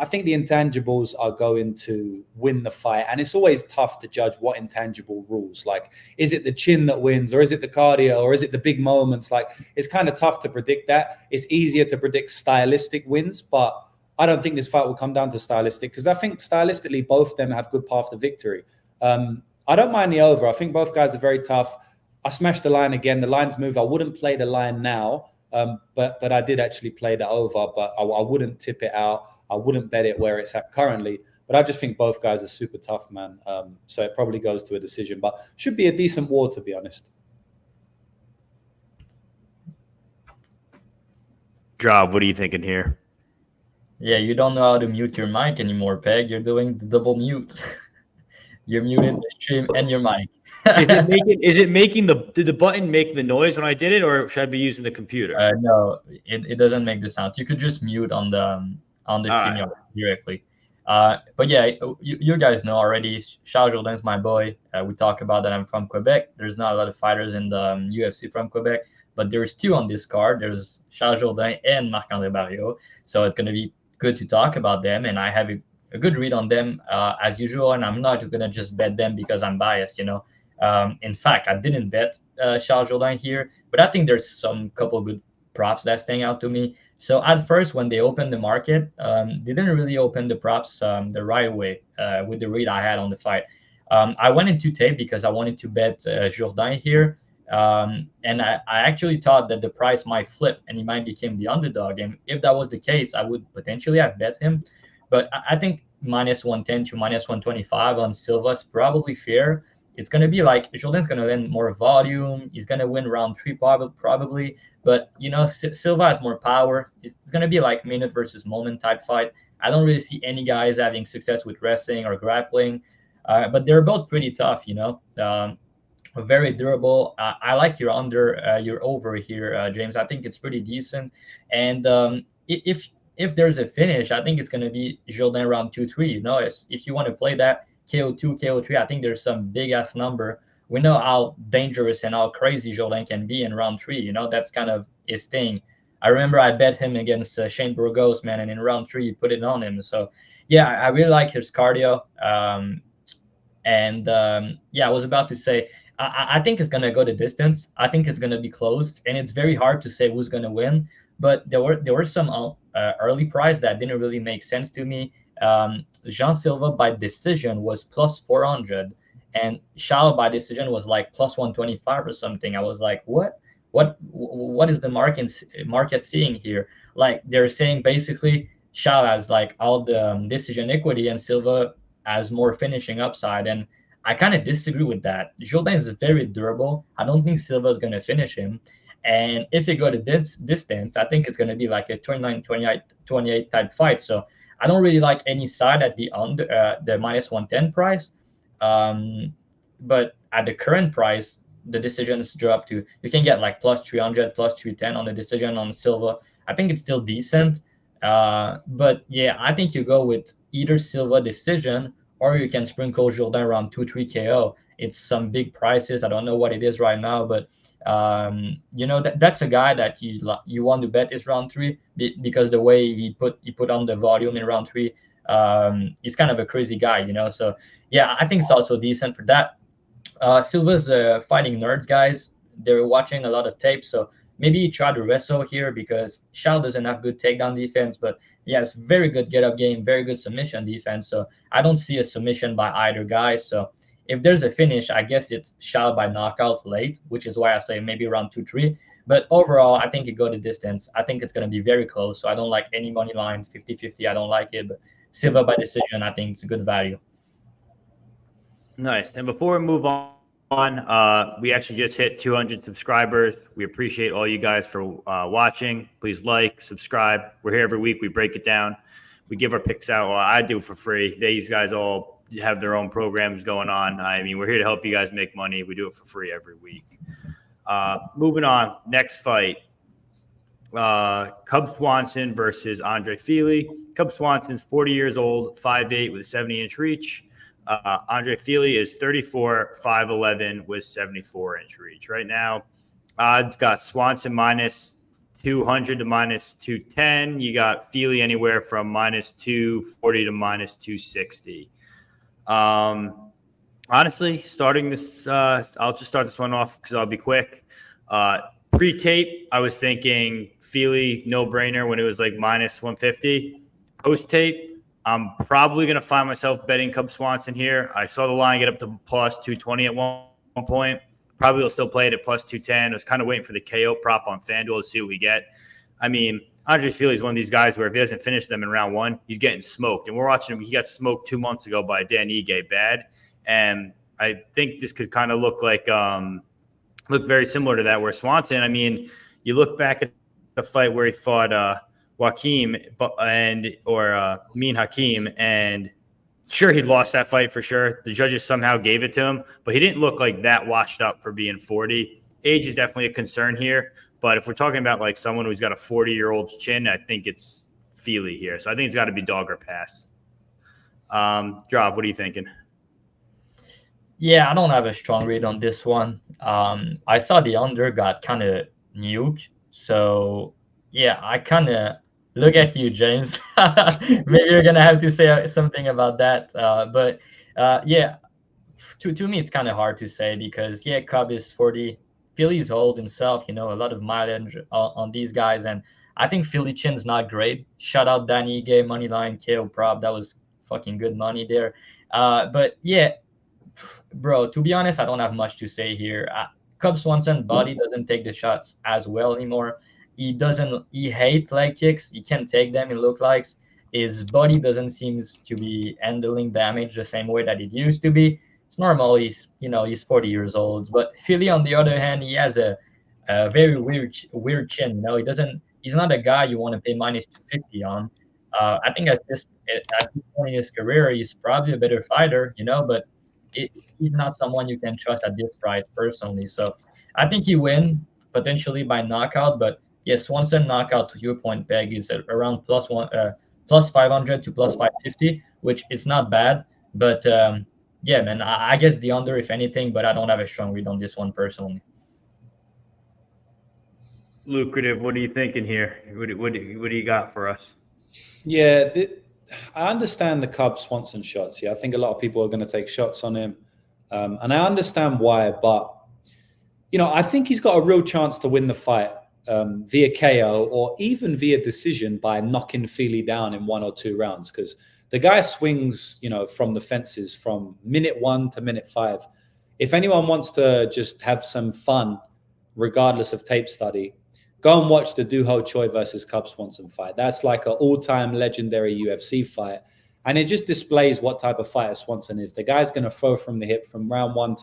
think the intangibles are going to win the fight. And it's always tough to judge what intangible rules. Is it the chin that wins, or is it the cardio, or is it the big moments? It's kind of tough to predict that. It's easier to predict stylistic wins, but I don't think this fight will come down to stylistic, because I think stylistically both of them have good path to victory. I don't mind the over. I think both guys are very tough. I smashed the line again. The line's moved. I wouldn't play the line now. But I did actually play the over, but I wouldn't tip it out. I wouldn't bet it where it's at currently. But I just think both guys are super tough, man. So it probably goes to a decision, but should be a decent war, to be honest. Job, what are you thinking here? Yeah, you don't know how to mute your mic anymore, Peg. You're doing the double mute. You're muting the stream and your mic. Did the button make the noise when I did it, or should I be using the computer? No, it doesn't make the sound. You could just mute on the stream directly. But yeah, you guys know already. Charles Jourdain's my boy. We talk about that I'm from Quebec. There's not a lot of fighters in the UFC from Quebec, but there's 2 on this card. There's Charles Jourdain and Marc-André Barriault. So it's going to be good to talk about them, and I have a good read on them as usual. And I'm not going to just bet them because I'm biased, In fact, I didn't bet Charles Jourdain here, but I think there's some couple good props that stand out to me. So at first, when they opened the market, they didn't really open the props the right way with the read I had on the fight. I went into tape because I wanted to bet Jourdain here. And I actually thought that the price might flip and he might become the underdog. And if that was the case, I would potentially have bet him. But I think minus 110 to minus 125 on Silva is probably fair. It's going to be like Jourdain's going to win more volume. He's going to win round 3 probably. But, Silva has more power. It's going to be like minute versus moment type fight. I don't really see any guys having success with wrestling or grappling. But they're both pretty tough, very durable. I like your over here, James. I think it's pretty decent. And if there's a finish, I think it's going to be Jourdain round 2-3. If you want to play that KO2, KO3, I think there's some big ass number. We know how dangerous and how crazy Jourdain can be in round 3. That's kind of his thing. I remember I bet him against Shane Burgos, man, and in round 3 he put it on him. So yeah, I really like his cardio. I was about to say, I think it's going to go the distance. I think it's going to be close, and it's very hard to say who's going to win. But there were some early price that didn't really make sense to me. Jean Silva by decision was plus 400, and Charles by decision was like plus 125 or something. I was like, what is the market seeing here? Like, they're saying basically Charles has like all the decision equity and Silva has more finishing upside, and I kind of disagree with that. Jourdain is very durable. I don't think Silva is going to finish him. And if you go to this distance, I think it's going to be like a 29-28 type fight. So I don't really like any side at the minus 110 price. But at the current price, the decisions drop to, you can get like plus 300, plus 310 on the decision on Silva. I think it's still decent. But yeah, I think you go with either Silva decision, or you can sprinkle Jourdain around 2-3 KO. It's some big prices. I don't know what it is right now, but that's a guy that you want to bet is round 3 because the way he put on the volume in round 3. He's kind of a crazy guy, So yeah, I think it's also decent for that. Silva's fighting nerds, guys. They're watching a lot of tape, so maybe you try to wrestle here because Charles doesn't have good takedown defense, but he has very good get-up game, very good submission defense. So I don't see a submission by either guy. So if there's a finish, I guess it's Charles by knockout late, which is why I say maybe around 2-3. But overall, I think you go the distance. I think it's going to be very close. So I don't like any money line, 50-50. I don't like it. But Silva by decision, I think it's a good value. Nice. And before we move on, we actually just hit 200 subscribers. We appreciate all you guys for watching. Please like, subscribe. We're here every week. We break it down. We give our picks out. Well, I do it for free. These guys all have their own programs going on. I mean, we're here to help you guys make money. We do it for free every week. Moving on. Next fight. Cub Swanson versus André Fili. Cub Swanson's 40 years old, 5'8" with a 70-inch reach. André Fili is 34, 5'11" with 74-inch reach. Right now, odds got Swanson minus 200 to minus 210. You got Fili anywhere from minus 240 to minus 260. Honestly, starting this, I'll just start this one off because I'll be quick. Pre-tape, I was thinking Fili no-brainer when it was like minus 150. Post-tape, I'm probably going to find myself betting Cub Swanson here. I saw the line get up to plus 220 at one point. Probably will still play it at plus 210. I was kind of waiting for the KO prop on FanDuel to see what we get. I mean, André Fili is one of these guys where if he doesn't finish them in round 1, he's getting smoked. And we're watching him. He got smoked 2 months ago by Dan Ige bad. And I think this could kind of look very similar to that, where Swanson, I mean, you look back at the fight where he fought Joaquim Mean Hakeem, and sure, he lost that fight for sure. The judges somehow gave it to him, but he didn't look like that washed up for being 40. Age is definitely a concern here, but if we're talking about like someone who's got a 40-year-old's chin, I think it's Fili here. So I think it's got to be dog or pass. Drav, what are you thinking? Yeah, I don't have a strong read on this one. I saw the under got kind of nuked, so yeah, I kind of look at you, James. Maybe you're gonna have to say something about that. But yeah, to me, it's kind of hard to say because yeah, Cub is 40. Fili's old himself, a lot of mileage on these guys, and I think Fili Chin's not great. Shout out Danny Gay, moneyline, KO prop. That was fucking good money there. But yeah, bro, to be honest, I don't have much to say here. Cub Swanson body doesn't take the shots as well anymore. He hates leg kicks. He can take them in look likes. His body doesn't seem to be handling damage the same way that it used to be. It's normal. He's 40 years old. But Fili, on the other hand, he has a very weird chin. He's not a guy you want to pay minus 250 on. I think at this point in his career, he's probably a better fighter, but he's not someone you can trust at this price personally. So I think he win potentially by knockout. But yes, Swanson knockout, to your point, Peg, is around plus 500 to plus 550, which is not bad. But yeah, man, I guess the under if anything, but I don't have a strong read on this one personally. Lucrative, what are you thinking here? What do you got for us? Yeah, I understand the Cub Swanson shots. Yeah, I think a lot of people are going to take shots on him. And I understand why, but, I think he's got a real chance to win the fight via KO or even via decision by knocking Fili down in 1 or 2 rounds. Because the guy swings, from the fences from minute 1 to minute 5. If anyone wants to just have some fun, regardless of tape study, go and watch the Doo Ho Choi versus Cub Swanson fight. That's like an all-time legendary UFC fight. And it just displays what type of fighter Swanson is. The guy's going to throw from the hip from round 1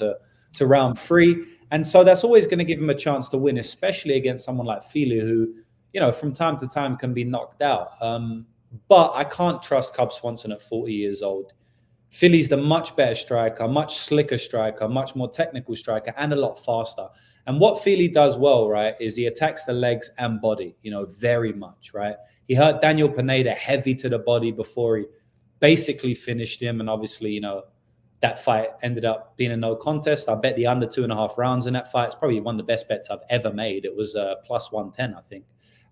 to round 3. And so that's always going to give him a chance to win, especially against someone like Fili, who, from time to time can be knocked out. But I can't trust Cub Swanson at 40 years old. Fili's the much better striker, much slicker striker, much more technical striker, and a lot faster. And what Fili does well, right, is he attacks the legs and body, very much, right? He hurt Daniel Pineda heavy to the body before he basically finished him. And obviously, that fight ended up being a no contest. I bet the under 2.5 rounds in that fight. It's probably one of the best bets I've ever made. It was plus 110, I think.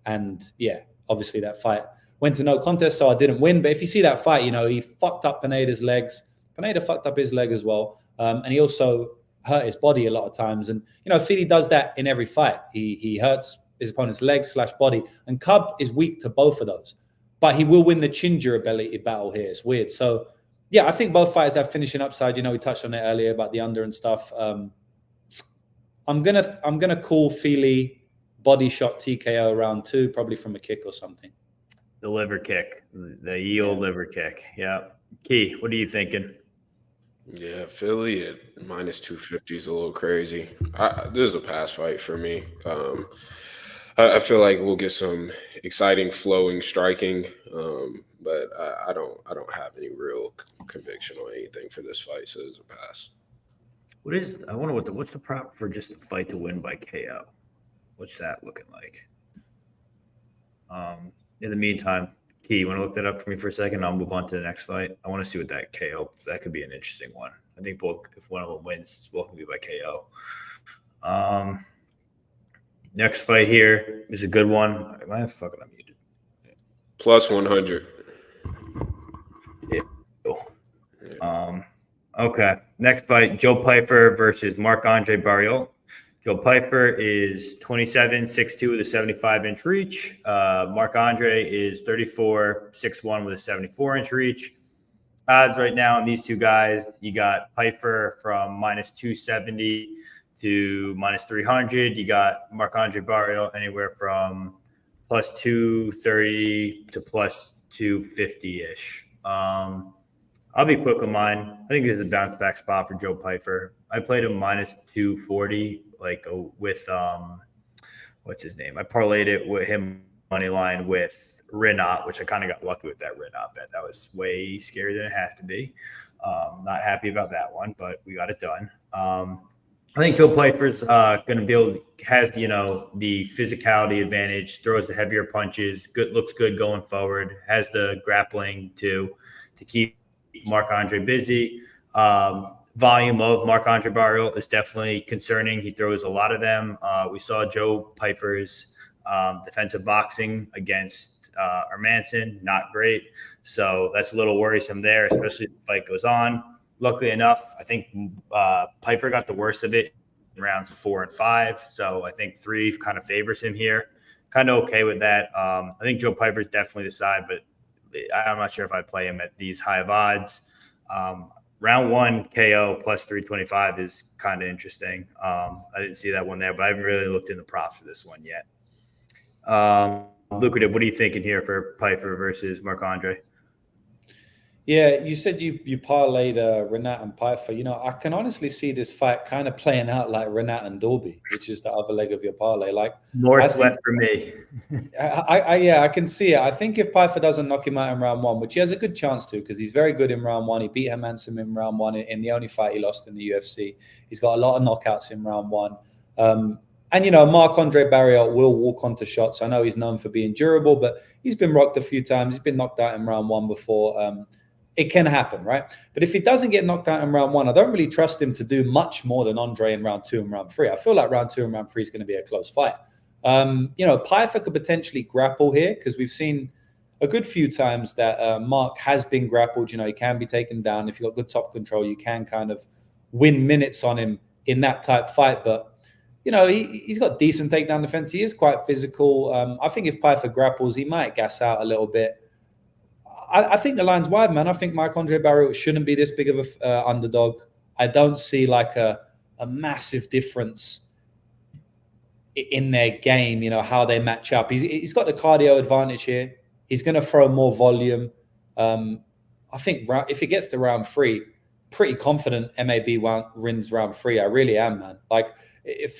And yeah, obviously that fight went to no contest, so I didn't win. But if you see that fight, he fucked up Pineda's legs. Pineda fucked up his leg as well. And he also hurt his body a lot of times. And, Fili does that in every fight. He hurts his opponent's legs / body. And Cub is weak to both of those. But he will win the chin durability battle here. It's weird. So, yeah, I think both fighters have finishing upside. We touched on it earlier about the under and stuff. I'm gonna call Fili body shot TKO round 2, probably from a kick or something. The liver kick, the old liver kick. Yeah. Key, what are you thinking? Yeah, Fili at minus 250 is a little crazy. This is a pass fight for me. I feel like we'll get some exciting, flowing striking, but I don't have any real conviction on anything for this fight, so it's a pass. I wonder what's the prop for just the fight to win by KO? What's that looking like? In the meantime, Key, you want to look that up for me for a second? I'll move on to the next fight. I want to see what that KO. That could be an interesting one. I think if one of them wins, it's both going to be by KO. Next fight here is a good one. Am I fucking unmuted? Plus 100. Yeah. Okay. Next fight: Joe Pyfer versus Marc-Andre Barriault. Joe Pyfer is 27, 6'2" with a 75-inch reach. Marc-Andre is 34, 6'1" with a 74-inch reach. Odds right now on these two guys, you got Pyfer from minus 270 to minus 300. You got Marc-Andre Barriault anywhere from plus 230 to plus 250-ish. I'll be quick on mine. I think this is a bounce back spot for Joe Pyfer. I played him minus 240, with what's his name? I parlayed it with him money line with Renat, which I kind of got lucky with that Renat bet. That was way scarier than it has to be. Not happy about that one, but we got it done. I think Joe Pyfer's going to has the physicality advantage, throws the heavier punches, looks good going forward, has the grappling to keep Marc-Andre busy. Volume of Marc-Andre Barriault is definitely concerning. He throws a lot of them. We saw Joe Pyfer's defensive boxing against Hermanson, not great. So that's a little worrisome there, especially if the fight goes on. Luckily enough, I think Pyfer got the worst of it in rounds 4 and 5. So I think 3 kind of favors him here. kind of okay with that. I think Joe Pyfer is definitely the side, but I'm not sure if I'd play him at these high of odds. Round 1 KO plus 325 is kind of interesting. I didn't see that one there, but I haven't really looked in the props for this one yet. Lucrative, what are you thinking here for Pyfer versus Marc-Andre? Yeah, you said you parlayed Renat and Pyfer. You know, I can honestly see this fight kind of playing out like Renat and Dolby, which is the other leg of your parlay. Like more sweat for me. I can see it. I think if Pyfer doesn't knock him out in round 1, which he has a good chance to, because he's very good in round 1. He beat Hernandez in round 1 in the only fight he lost in the UFC. He's got a lot of knockouts in round 1. And, you know, Marc-Andre Barriault will walk onto shots. I know he's known for being durable, but he's been rocked a few times. He's been knocked out in round 1 before. It can happen, right? But if he doesn't get knocked out in round 1, I don't really trust him to do much more than André in round 2 and round 3. I feel like round 2 and round 3 is going to be a close fight. You know, Pyfer could potentially grapple here because we've seen a good few times that Mark has been grappled. You know, he can be taken down. If you've got good top control, you can kind of win minutes on him in that type fight. But, you know, he's got decent takedown defense. He is quite physical. I think if Pyfer grapples, he might gas out a little bit. I think the line's wide, man. I think Marc-Andre Barriault shouldn't be this big of a underdog. I don't see like a massive difference in their game, you know, how they match up. He's got the cardio advantage here. He's going to throw more volume. I think if it gets to round 3, pretty confident MAB wins round 3. I really am, man. Like,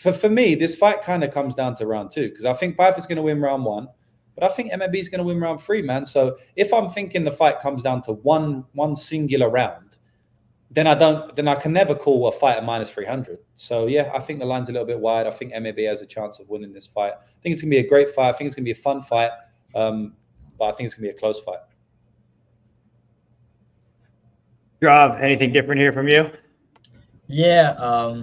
for me, this fight kind of comes down to round 2 because I think Pyfer's going to win round 1. But I think MAB is going to win round 3, man. So if I'm thinking the fight comes down to one singular round, then I can never call a fight at minus 300. So yeah, I think the line's a little bit wide. I think MAB has a chance of winning this fight. I think it's going to be a great fight. I think it's going to be a fun fight. But I think it's going to be a close fight. Rob, anything different here from you? Yeah,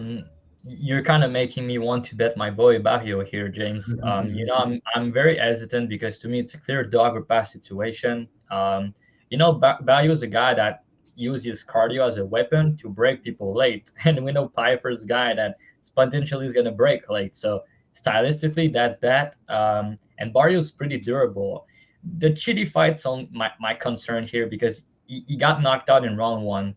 you're kind of making me want to bet my boy Barriault here, James. You know, I'm very hesitant because to me it's a clear dog or pass situation. You know, Barriault is a guy that uses cardio as a weapon to break people late, and we know Pyfer's a guy that potentially is going to break late. So stylistically, that's that. And Barriault's pretty durable. The Chidi fight's on my concern here because he got knocked out in round 1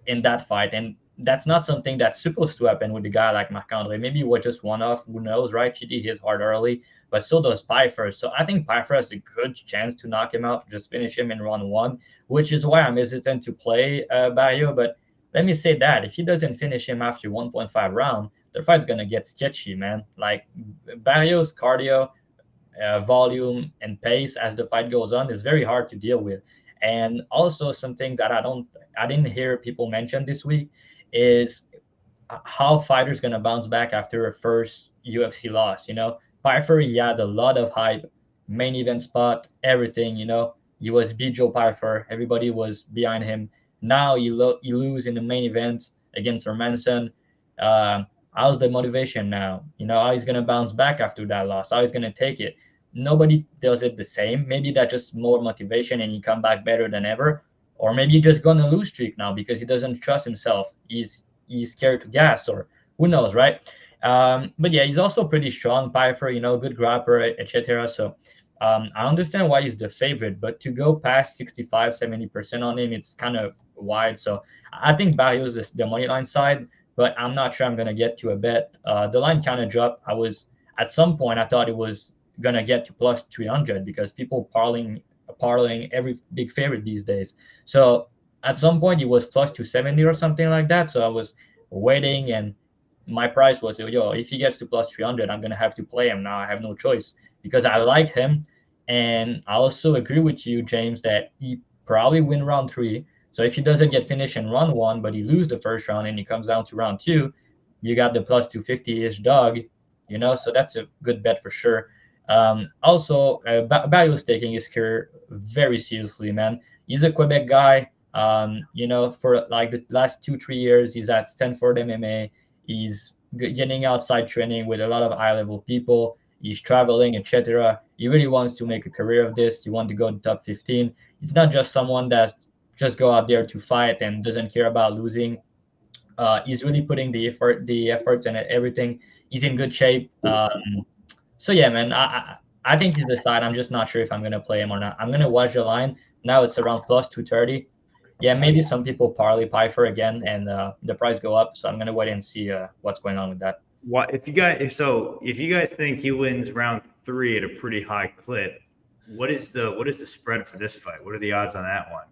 in that fight, and that's not something that's supposed to happen with a guy like Marc-Andre. Maybe it was just one-off. Who knows, right? Chidi hit hard early, but so does Pyfer. So I think Pyfer has a good chance to knock him out, just finish him in round 1, which is why I'm hesitant to play Barriault. But let me say that if he doesn't finish him after 1.5 round, the fight's going to get sketchy, man. Like Barriault's cardio, volume, and pace as the fight goes on is very hard to deal with. And also something that I didn't hear people mention this week is how fighters going to bounce back after a first UFC loss. You know, Pyfer, he had a lot of hype, main event spot, everything, you know. He was Joe Pyfer. Everybody was behind him. Now you lose in the main event against Robertson. How's the motivation now? You know, how he's going to bounce back after that loss? How he's going to take it? Nobody does it the same. Maybe that's just more motivation and you come back better than ever. Or maybe he's just going to lose streak now because he doesn't trust himself. He's scared to gas, or who knows, right? But yeah, he's also pretty strong, Pyfer, you know, good grappler, etc. So I understand why he's the favorite, but to go past 65, 70% on him, it's kind of wide. So I think Barriault is the money line side, but I'm not sure I'm going to get to a bet. The line kind of dropped. At some point, I thought it was going to get to plus 300 because people parlaying every big favorite these days. So at some point it was plus 270 or something like that. So I was waiting and my price was, yo, if he gets to plus 300, I'm going to have to play him now. I have no choice because I like him. And I also agree with you, James, that he probably win round 3. So if he doesn't get finished in round 1, but he lose the first round and he comes down to round 2, you got the plus 250-ish dog, you know, so that's a good bet for sure. Also, Barriault's taking his career very seriously, man. He's a Quebec guy. You know, for like the last 2-3 years, he's at Stanford MMA. He's getting outside training with a lot of high-level people. He's traveling, etc. He really wants to make a career of this. He wants to go to top 15. He's not just someone that just go out there to fight and doesn't care about losing. He's really putting the effort and everything. He's in good shape. So yeah, man, I think he's the side. I'm just not sure if I'm gonna play him or not. I'm gonna watch the line. Now it's around plus 230. Yeah, maybe some people parlay Pyfer again, and the price go up. So I'm gonna wait and see what's going on with that. What if you guys think he wins round 3 at a pretty high clip? What is the spread for this fight? What are the odds on that one?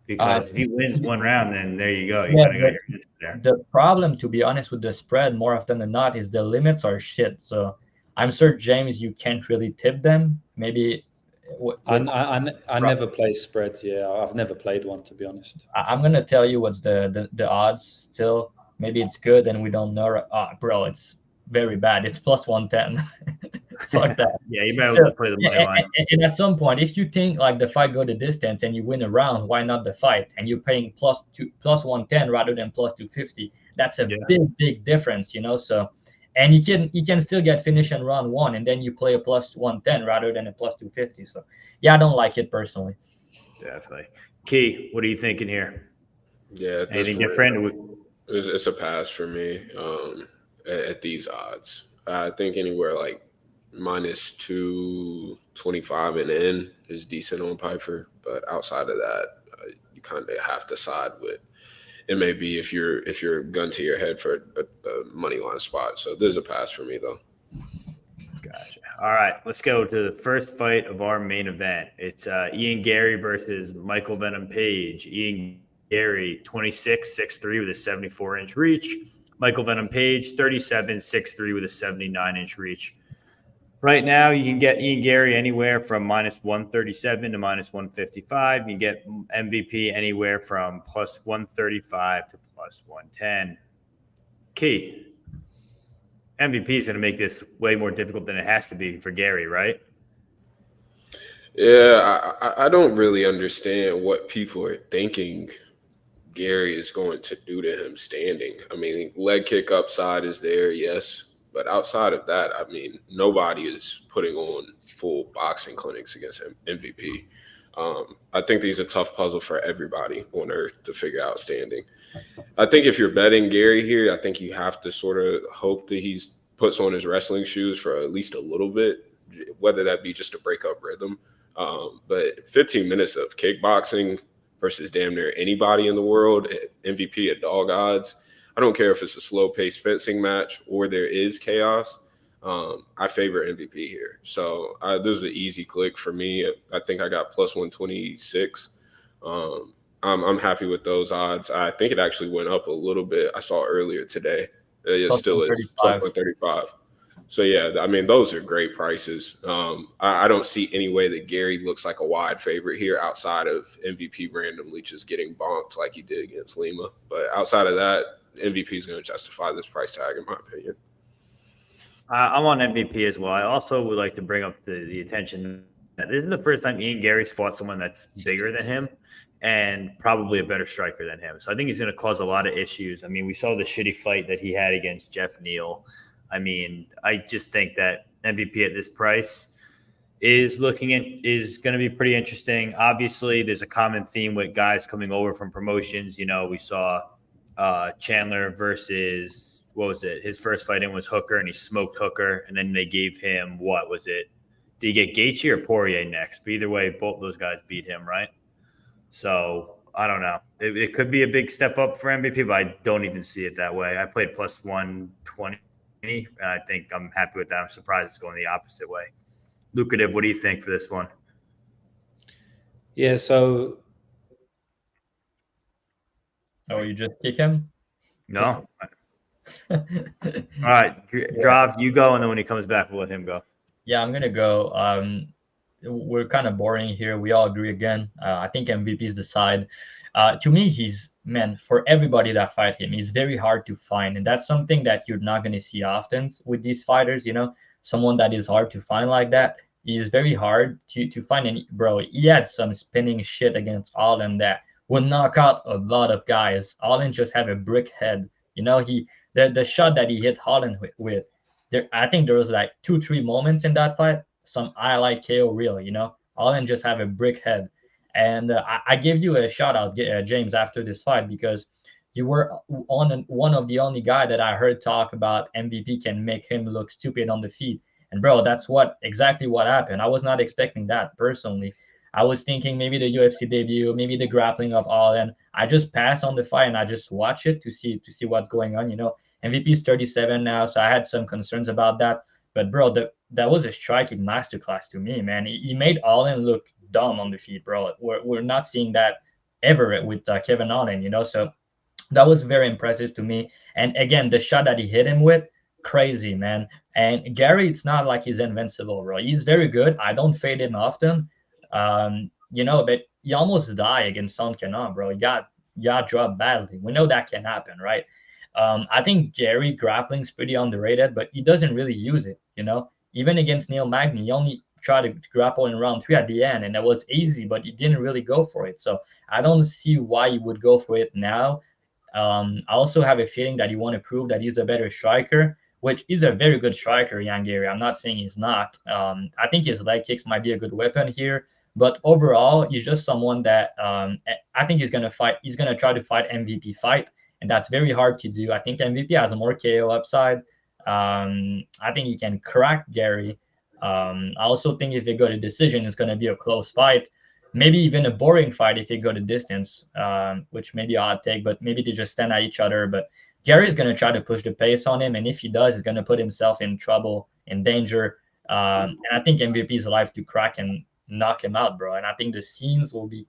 Because if he wins one round, then there you go. You kind of got your answer there. The problem, to be honest, with the spread more often than not is the limits are shit. So I'm sure, James, you can't really tip them. Maybe. I never play spreads. Yeah, I've never played one, to be honest. I'm gonna tell you what's the odds still. Maybe it's good and we don't know. Bro, it's very bad. It's plus 110. Fuck that. Yeah, you better play the money line. And at some point, if you think like the fight go the distance and you win a round, why not the fight? And you're paying plus 110 rather than plus 250. That's a big difference, you know. So, and you can still get finished in round 1, and then you play a plus 110 rather than a plus 250. So, yeah, I don't like it personally. Definitely. Key, what are you thinking here? Yeah, anything different? It's a pass for me at these odds. I think anywhere like minus 225 and in is decent on Pyfer, but outside of that, you kind of have to side with. It may be if you're gun to your head for a money line spot. So there's a pass for me though. Gotcha. All right, let's go to the first fight of our main event. It's Ian Garry versus Michael Venom Page. Ian Garry, 26, 6'3" with a 74-inch reach. Michael Venom Page, 37, 6'3" with a 79-inch reach. Right now, you can get Ian Garry anywhere from minus 137 to minus 155. You can get MVP anywhere from plus 135 to plus 110. Key. MVP is going to make this way more difficult than it has to be for Garry, right? Yeah, I don't really understand what people are thinking Garry is going to do to him standing. I mean, leg kick upside is there, yes. But outside of that, I mean, nobody is putting on full boxing clinics against MVP. I think these are a tough puzzle for everybody on earth to figure out standing. I think if you're betting Garry here, I think you have to sort of hope that he puts on his wrestling shoes for at least a little bit, whether that be just to break up rhythm. But 15 minutes of kickboxing versus damn near anybody in the world, MVP at dog odds. I don't care if it's a slow-paced fencing match or there is chaos. I favor MVP here. So this is an easy click for me. I think I got plus 126. I'm happy with those odds. I think it actually went up a little bit. I saw earlier today. It still is plus 135. So, yeah, I mean, those are great prices. I don't see any way that Garry looks like a wide favorite here outside of MVP randomly just getting bonked like he did against Lima. But outside of that, MVP is going to justify this price tag, in my opinion. I'm on MVP as well. I also would like to bring up the attention that this is the first time Ian Garry's fought someone that's bigger than him and probably a better striker than him. So I think he's going to cause a lot of issues. I mean, we saw the shitty fight that he had against Jeff Neal. I mean, I just think that MVP at this price is going to be pretty interesting. Obviously, there's a common theme with guys coming over from promotions. You know, we saw Chandler versus, what was it? His first fight in was Hooker, and he smoked Hooker. And then they gave him, what was it? Did he get Gaethje or Poirier next? But either way, both those guys beat him, right? So I don't know. It could be a big step up for MVP, but I don't even see it that way. I played plus 120, and I think I'm happy with that. I'm surprised it's going the opposite way. Lucrative, what do you think for this one? Yeah, so. Oh, you just kick him? No. All right, Drav, you go, and then when he comes back, we'll let him go. Yeah, I'm gonna go. We're kind of boring here. We all agree again. I think MVP is the side. To me, for everybody that fight him, he's very hard to find, and that's something that you're not gonna see often with these fighters. You know, someone that is hard to find like that. He's very hard to find. And bro, he had some spinning shit against Allen that would knock out a lot of guys. Allen just have a brick head. You know, the shot that he hit Holland with there, I think there was like 2-3 moments in that fight, some highlight KO reel, you know. Allen just have a brick head. And I give you a shout out, James, after this fight, because you were one of the only guy that I heard talk about MVP can make him look stupid on the feet. And bro, that's exactly what happened. I was not expecting that personally. I was thinking maybe the UFC debut, maybe the grappling of Allen. I just passed on the fight and I just watch it to see what's going on. MVP is 37 now, so I had some concerns about that. But bro, that was a striking masterclass to me, man. He made Allen look dumb on the feet, bro. We're not seeing that ever with Kevin Allen, So that was very impressive to me. And again, the shot that he hit him with, crazy, man. And Garry, it's not like he's invincible, bro. He's very good. I don't fade him often, but he almost died against Son Kenan, bro. He got dropped badly. We know that can happen, right? I think Garry grappling's pretty underrated, but he doesn't really use it, Even against Neil Magny, he only tried to grapple in round 3 at the end, and that was easy, but he didn't really go for it. So I don't see why he would go for it now. I also have a feeling that he want to prove that he's the better striker, which is a very good striker, Ian Garry. I'm not saying he's not. I think his leg kicks might be a good weapon here, but overall, he's just someone that I think he's gonna fight. He's gonna try to fight MVP fight, and that's very hard to do. I think MVP has a more KO upside. I think he can crack Garry. I also think if they go to decision, it's gonna be a close fight. Maybe even a boring fight if they go to distance, which maybe I'll take, but maybe they just stand at each other. But Garry is going to try to push the pace on him, and if he does, he's going to put himself in trouble, in danger. And I think MVP's alive to crack and knock him out, bro. And I think the scenes will be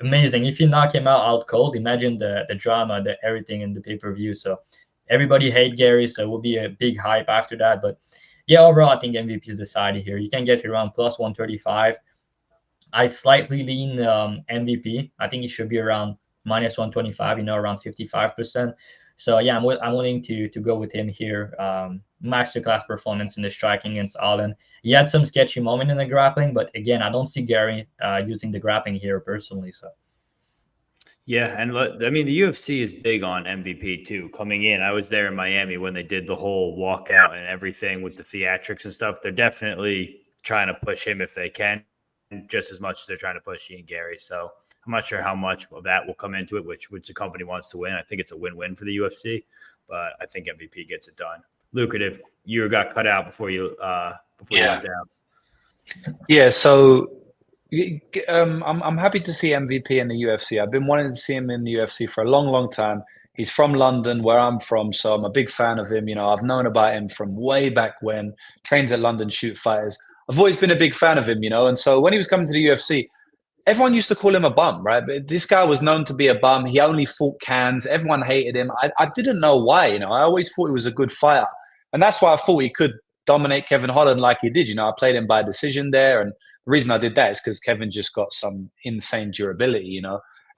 amazing. If you knock him out cold, imagine the drama, the everything in the pay-per-view. So everybody hate Garry, so it will be a big hype after that. But yeah, overall, I think MVP is decided here. You can get it around plus 135. I slightly lean MVP. I think it should be around minus 125, around 55%. So yeah, I'm willing to go with him here. Masterclass performance in the striking against Allen. He had some sketchy moment in the grappling, but again, I don't see Garry using the grappling here personally. So yeah, and I mean the UFC is big on MVP too. Coming in, I was there in Miami when they did the whole walkout and everything with the theatrics and stuff. They're definitely trying to push him if they can, just as much as they're trying to push Ian Garry. So I'm not sure how much of that will come into it, which the company wants to win. I think it's a win-win for the UFC, but I think MVP gets it done. Lucrative, you got cut out before you went down. Yeah, so I'm happy to see MVP in the UFC. I've been wanting to see him in the UFC for a long, long time. He's from London, where I'm from, so I'm a big fan of him. I've known about him from way back when, trains at London Shoot Fighters. I've always been a big fan of him, and so when he was coming to the UFC, everyone used to call him a bum, right? But this guy was known to be a bum. He only fought cans. Everyone hated him. I didn't know why, I always thought he was a good fighter. And that's why I thought he could dominate Kevin Holland like he did. I played him by decision there. And the reason I did that is because Kevin just got some insane durability,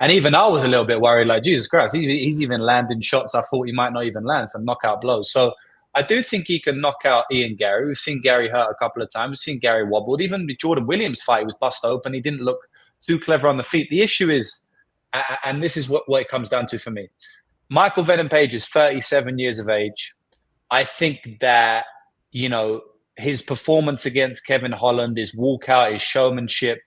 And even I was a little bit worried, like, Jesus Christ, he's even landing shots I thought he might not even land, some knockout blows. So I do think he can knock out Ian Garry. We've seen Garry hurt a couple of times. We've seen Garry wobbled. Even the Jordan Williams fight, he was bust open. He didn't look too clever on the feet. The issue is, and this is what it comes down to for me, Michael Venom Page is 37 years of age. I think that, his performance against Kevin Holland, his walkout, his showmanship,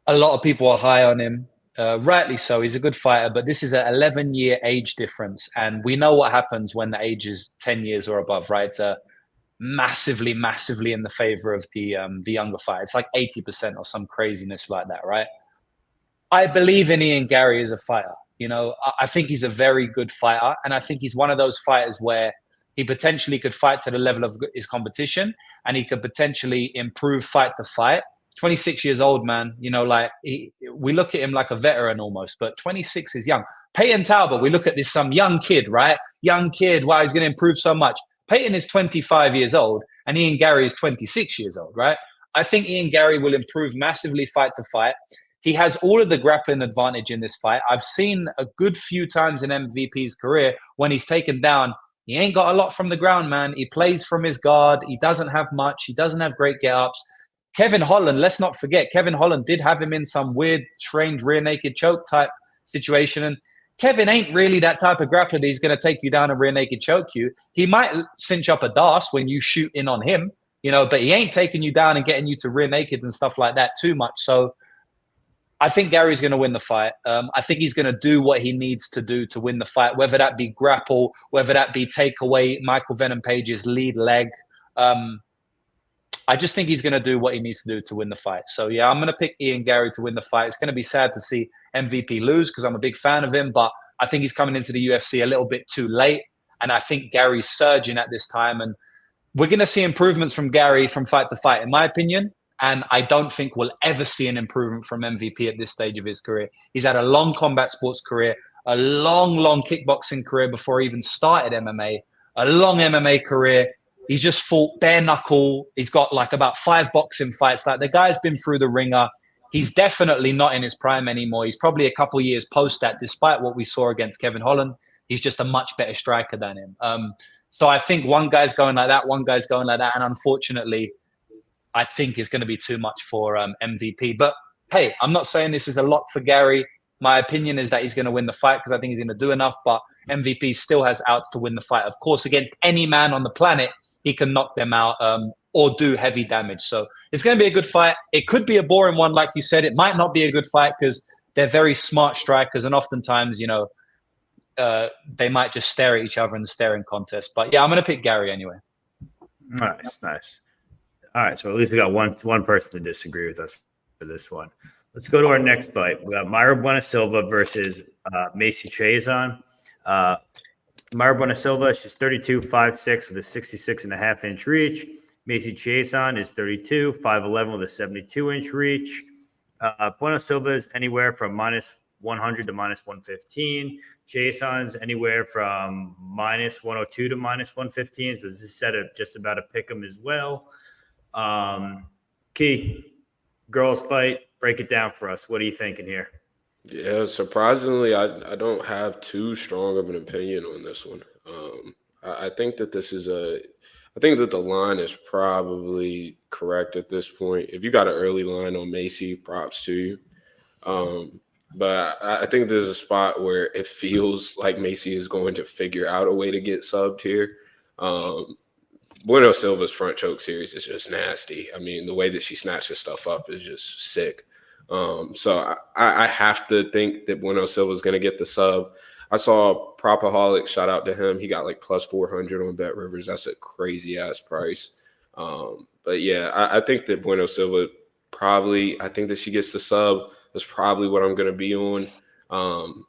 a lot of people are high on him. Rightly so. He's a good fighter, but this is an 11-year age difference. And we know what happens when the age is 10 years or above, right? It's massively, massively in the favor of the younger fighter. It's like 80% or some craziness like that, right? I believe in Ian Garry as a fighter. I think he's a very good fighter. And I think he's one of those fighters where he potentially could fight to the level of his competition and he could potentially improve fight to fight. 26 years old, man. We look at him like a veteran almost, but 26 is young. Peyton Talbott, we look at this some young kid, right? Young kid, wow, he's going to improve so much. Peyton is 25 years old and Ian Garry is 26 years old, right? I think Ian Garry will improve massively fight to fight. He has all of the grappling advantage in this fight. I've seen a good few times in MVP's career when he's taken down, he ain't got a lot from the ground, man. He plays from his guard. He doesn't have much. He doesn't have great get-ups. Kevin Holland, let's not forget, Kevin Holland did have him in some weird, strange rear naked choke type situation. And Kevin ain't really that type of grappler that he's going to take you down and rear naked choke you. He might cinch up a DAS when you shoot in on him, but he ain't taking you down and getting you to rear naked and stuff like that too much. So I think Gary's going to win the fight. I think he's going to do what he needs to do to win the fight, whether that be grapple, whether that be take away Michael Venom Page's lead leg. I just think he's going to do what he needs to do to win the fight. So, yeah, I'm going to pick Ian Garry to win the fight. It's going to be sad to see MVP lose because I'm a big fan of him, but I think he's coming into the UFC a little bit too late. And I think Gary's surging at this time. And we're going to see improvements from Garry from fight to fight, in my opinion. And I don't think we'll ever see an improvement from MVP at this stage of his career. He's had a long combat sports career, a long kickboxing career before he even started MMA, a long MMA career. He's just fought bare knuckle. He's got like about 5 boxing fights. Like the guy's been through the ringer. He's definitely not in his prime anymore. He's probably a couple years post that, despite what we saw against Kevin Holland. He's just a much better striker than him. So I think one guy's going like that, one guy's going like that. And unfortunately, I think it's going to be too much for MVP. But hey, I'm not saying this is a lock for Garry. My opinion is that he's going to win the fight because I think he's going to do enough. But MVP still has outs to win the fight. Of course, against any man on the planet, he can knock them out or do heavy damage. So it's going to be a good fight. It could be a boring one, like you said. It might not be a good fight because they're very smart strikers. And oftentimes, you know, they might just stare at each other in the staring contest. But yeah, I'm going to pick Garry anyway. Nice. All right, so at least we got one person to disagree with us for this one. Let's go to our next fight. We got Mayra Bueno-Silva versus Macy Chiasson. Mayra Bueno-Silva, she's 32, 5'6", with a 66.5-inch reach. Macy Chiasson is 32, 5'11", with a 72-inch reach. Bueno-Silva is anywhere from minus 100 to minus 115. Chiasson's anywhere from minus 102 to minus 115. So this is set up just about a pick 'em as well. Key, girls fight, break it down for us. What are you thinking here? Yeah, surprisingly, I don't have too strong of an opinion on this one. I think that I think that the line is probably correct at this point. If you got an early line on Macy, props to you. But I think there's a spot where it feels like Macy is going to figure out a way to get subbed here. Bueno-Silva's front choke series is just nasty. I mean, the way that she snatches stuff up is just sick. So I have to think that Bueno-Silva is going to get the sub. I saw Propaholic, shout out to him. He got like plus 400 on Bet Rivers. That's a crazy ass price. But yeah, I think that Bueno-Silva I think that she gets the sub. That's probably what I'm going to be on.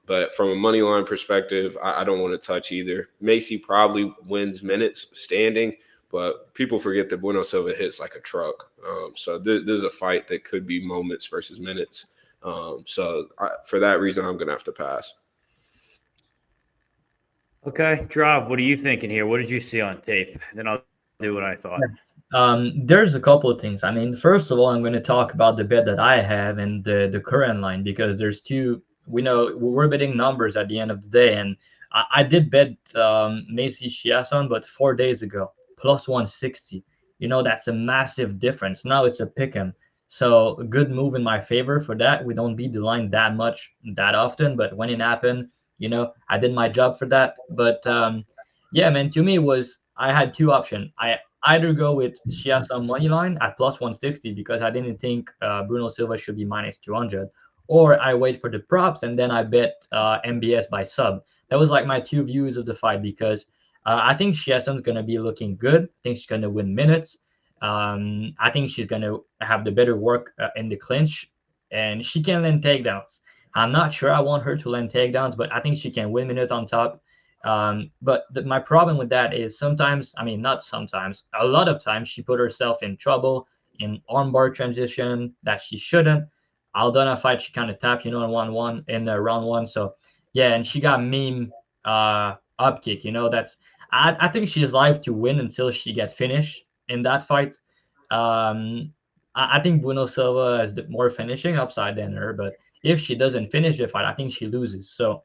But from a money line perspective, I don't want to touch either. Macy probably wins minutes standing, but people forget that Bueno-Silva hits like a truck. So there's a fight that could be moments versus minutes. So for that reason, I'm going to have to pass. Okay, Drav, what are you thinking here? What did you see on tape? Then I'll do what I thought. There's a couple of things. I mean, first of all, I'm going to talk about the bet that I have and the current line, because there's two. We know we're betting numbers at the end of the day, and I did bet Macy Chiasson, but 4 days ago, plus 160. You know, that's a massive difference. Now it's a pick 'em. So good move in my favor for that. We don't beat the line that much, that often, but when it happened, you know, I did my job for that. But yeah, man, to me I had two options. I either go with Chiasson money line at plus 160 because I didn't think Bruno Silva should be minus 200, or I wait for the props and then I bet MBS by sub. That was like my two views of the fight, because I think Chiasson's going to be looking good. I think she's going to win minutes. I think she's going to have the better work in the clinch, and she can land takedowns. I'm not sure I want her to land takedowns, but I think she can win minutes on top. But my problem with that is not sometimes, a lot of times she put herself in trouble in armbar transition that she shouldn't. Aldana fight, she kind of tapped, in round one. So yeah, and she got meme up kick. I think she's live to win until she get finished in that fight. I think Bruno Silva has more finishing upside than her, but if she doesn't finish the fight, I think she loses. So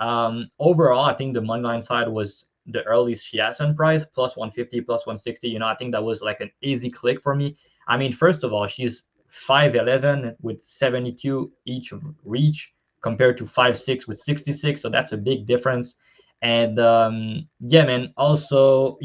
overall, I think the moneyline side was the early Chiasson price, plus 150, plus 160. I think that was like an easy click for me. I mean, first of all, she's 5'11" with 72 each reach compared to 5'6" with 66. So that's a big difference. And yeah, man, also,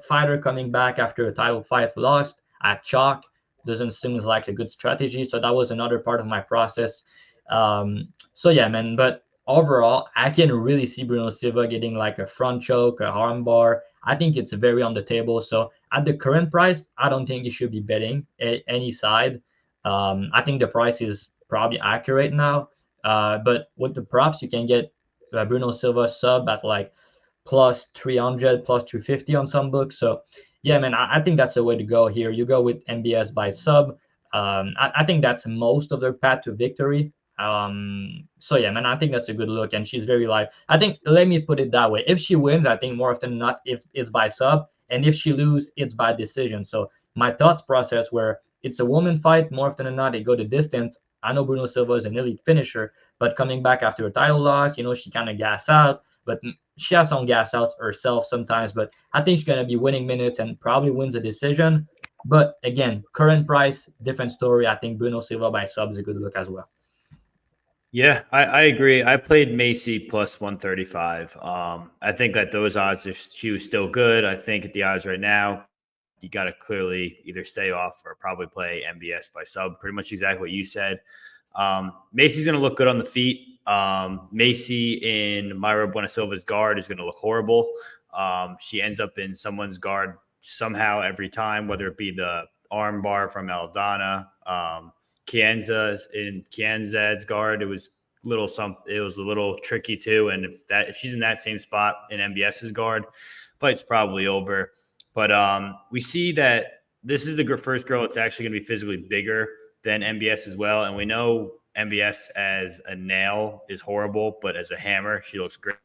fighter coming back after a title fight lost at chalk doesn't seem like a good strategy. So that was another part of my process. So yeah, man, but overall, I can really see Bruno Silva getting like a front choke, a arm bar. I think it's very on the table. So at the current price, I don't think you should be betting any side. I think the price is probably accurate now. But with the props, you can get Bueno-Silva sub at like plus 300, plus 250 on some books. So yeah, man, I think that's the way to go here. You go with MBS by sub. I think that's most of their path to victory. So yeah, man, I think that's a good look, and she's very live. I think, let me put it that way, if she wins, I think more often than not it's by sub, and if she loses, it's by decision. So my thoughts process where it's a woman fight, more often than not they go the distance. I know Bueno-Silva is an elite finisher, but coming back after a title loss, she kind of gas out, but she has some gas out herself sometimes. But I think she's going to be winning minutes and probably wins a decision. But again, current price, different story. I think Bueno-Silva by sub is a good look as well. Yeah, I agree. I played Macy plus 135. I think at those odds, if she was still good, I think at the odds right now, you got to clearly either stay off or probably play MBS by sub. Pretty much exactly what you said. Macy's going to look good on the feet. Macy in Mayra Bueno-Silva's guard is going to look horrible. She ends up in someone's guard somehow every time, whether it be the arm bar from Aldana, Chiason's guard. It was a little tricky too. And if she's in that same spot in MBS's guard, fight's probably over. But we see that this is the first girl that's actually going to be physically bigger than MBS as well. And we know MBS as a nail is horrible, but as a hammer, she looks great.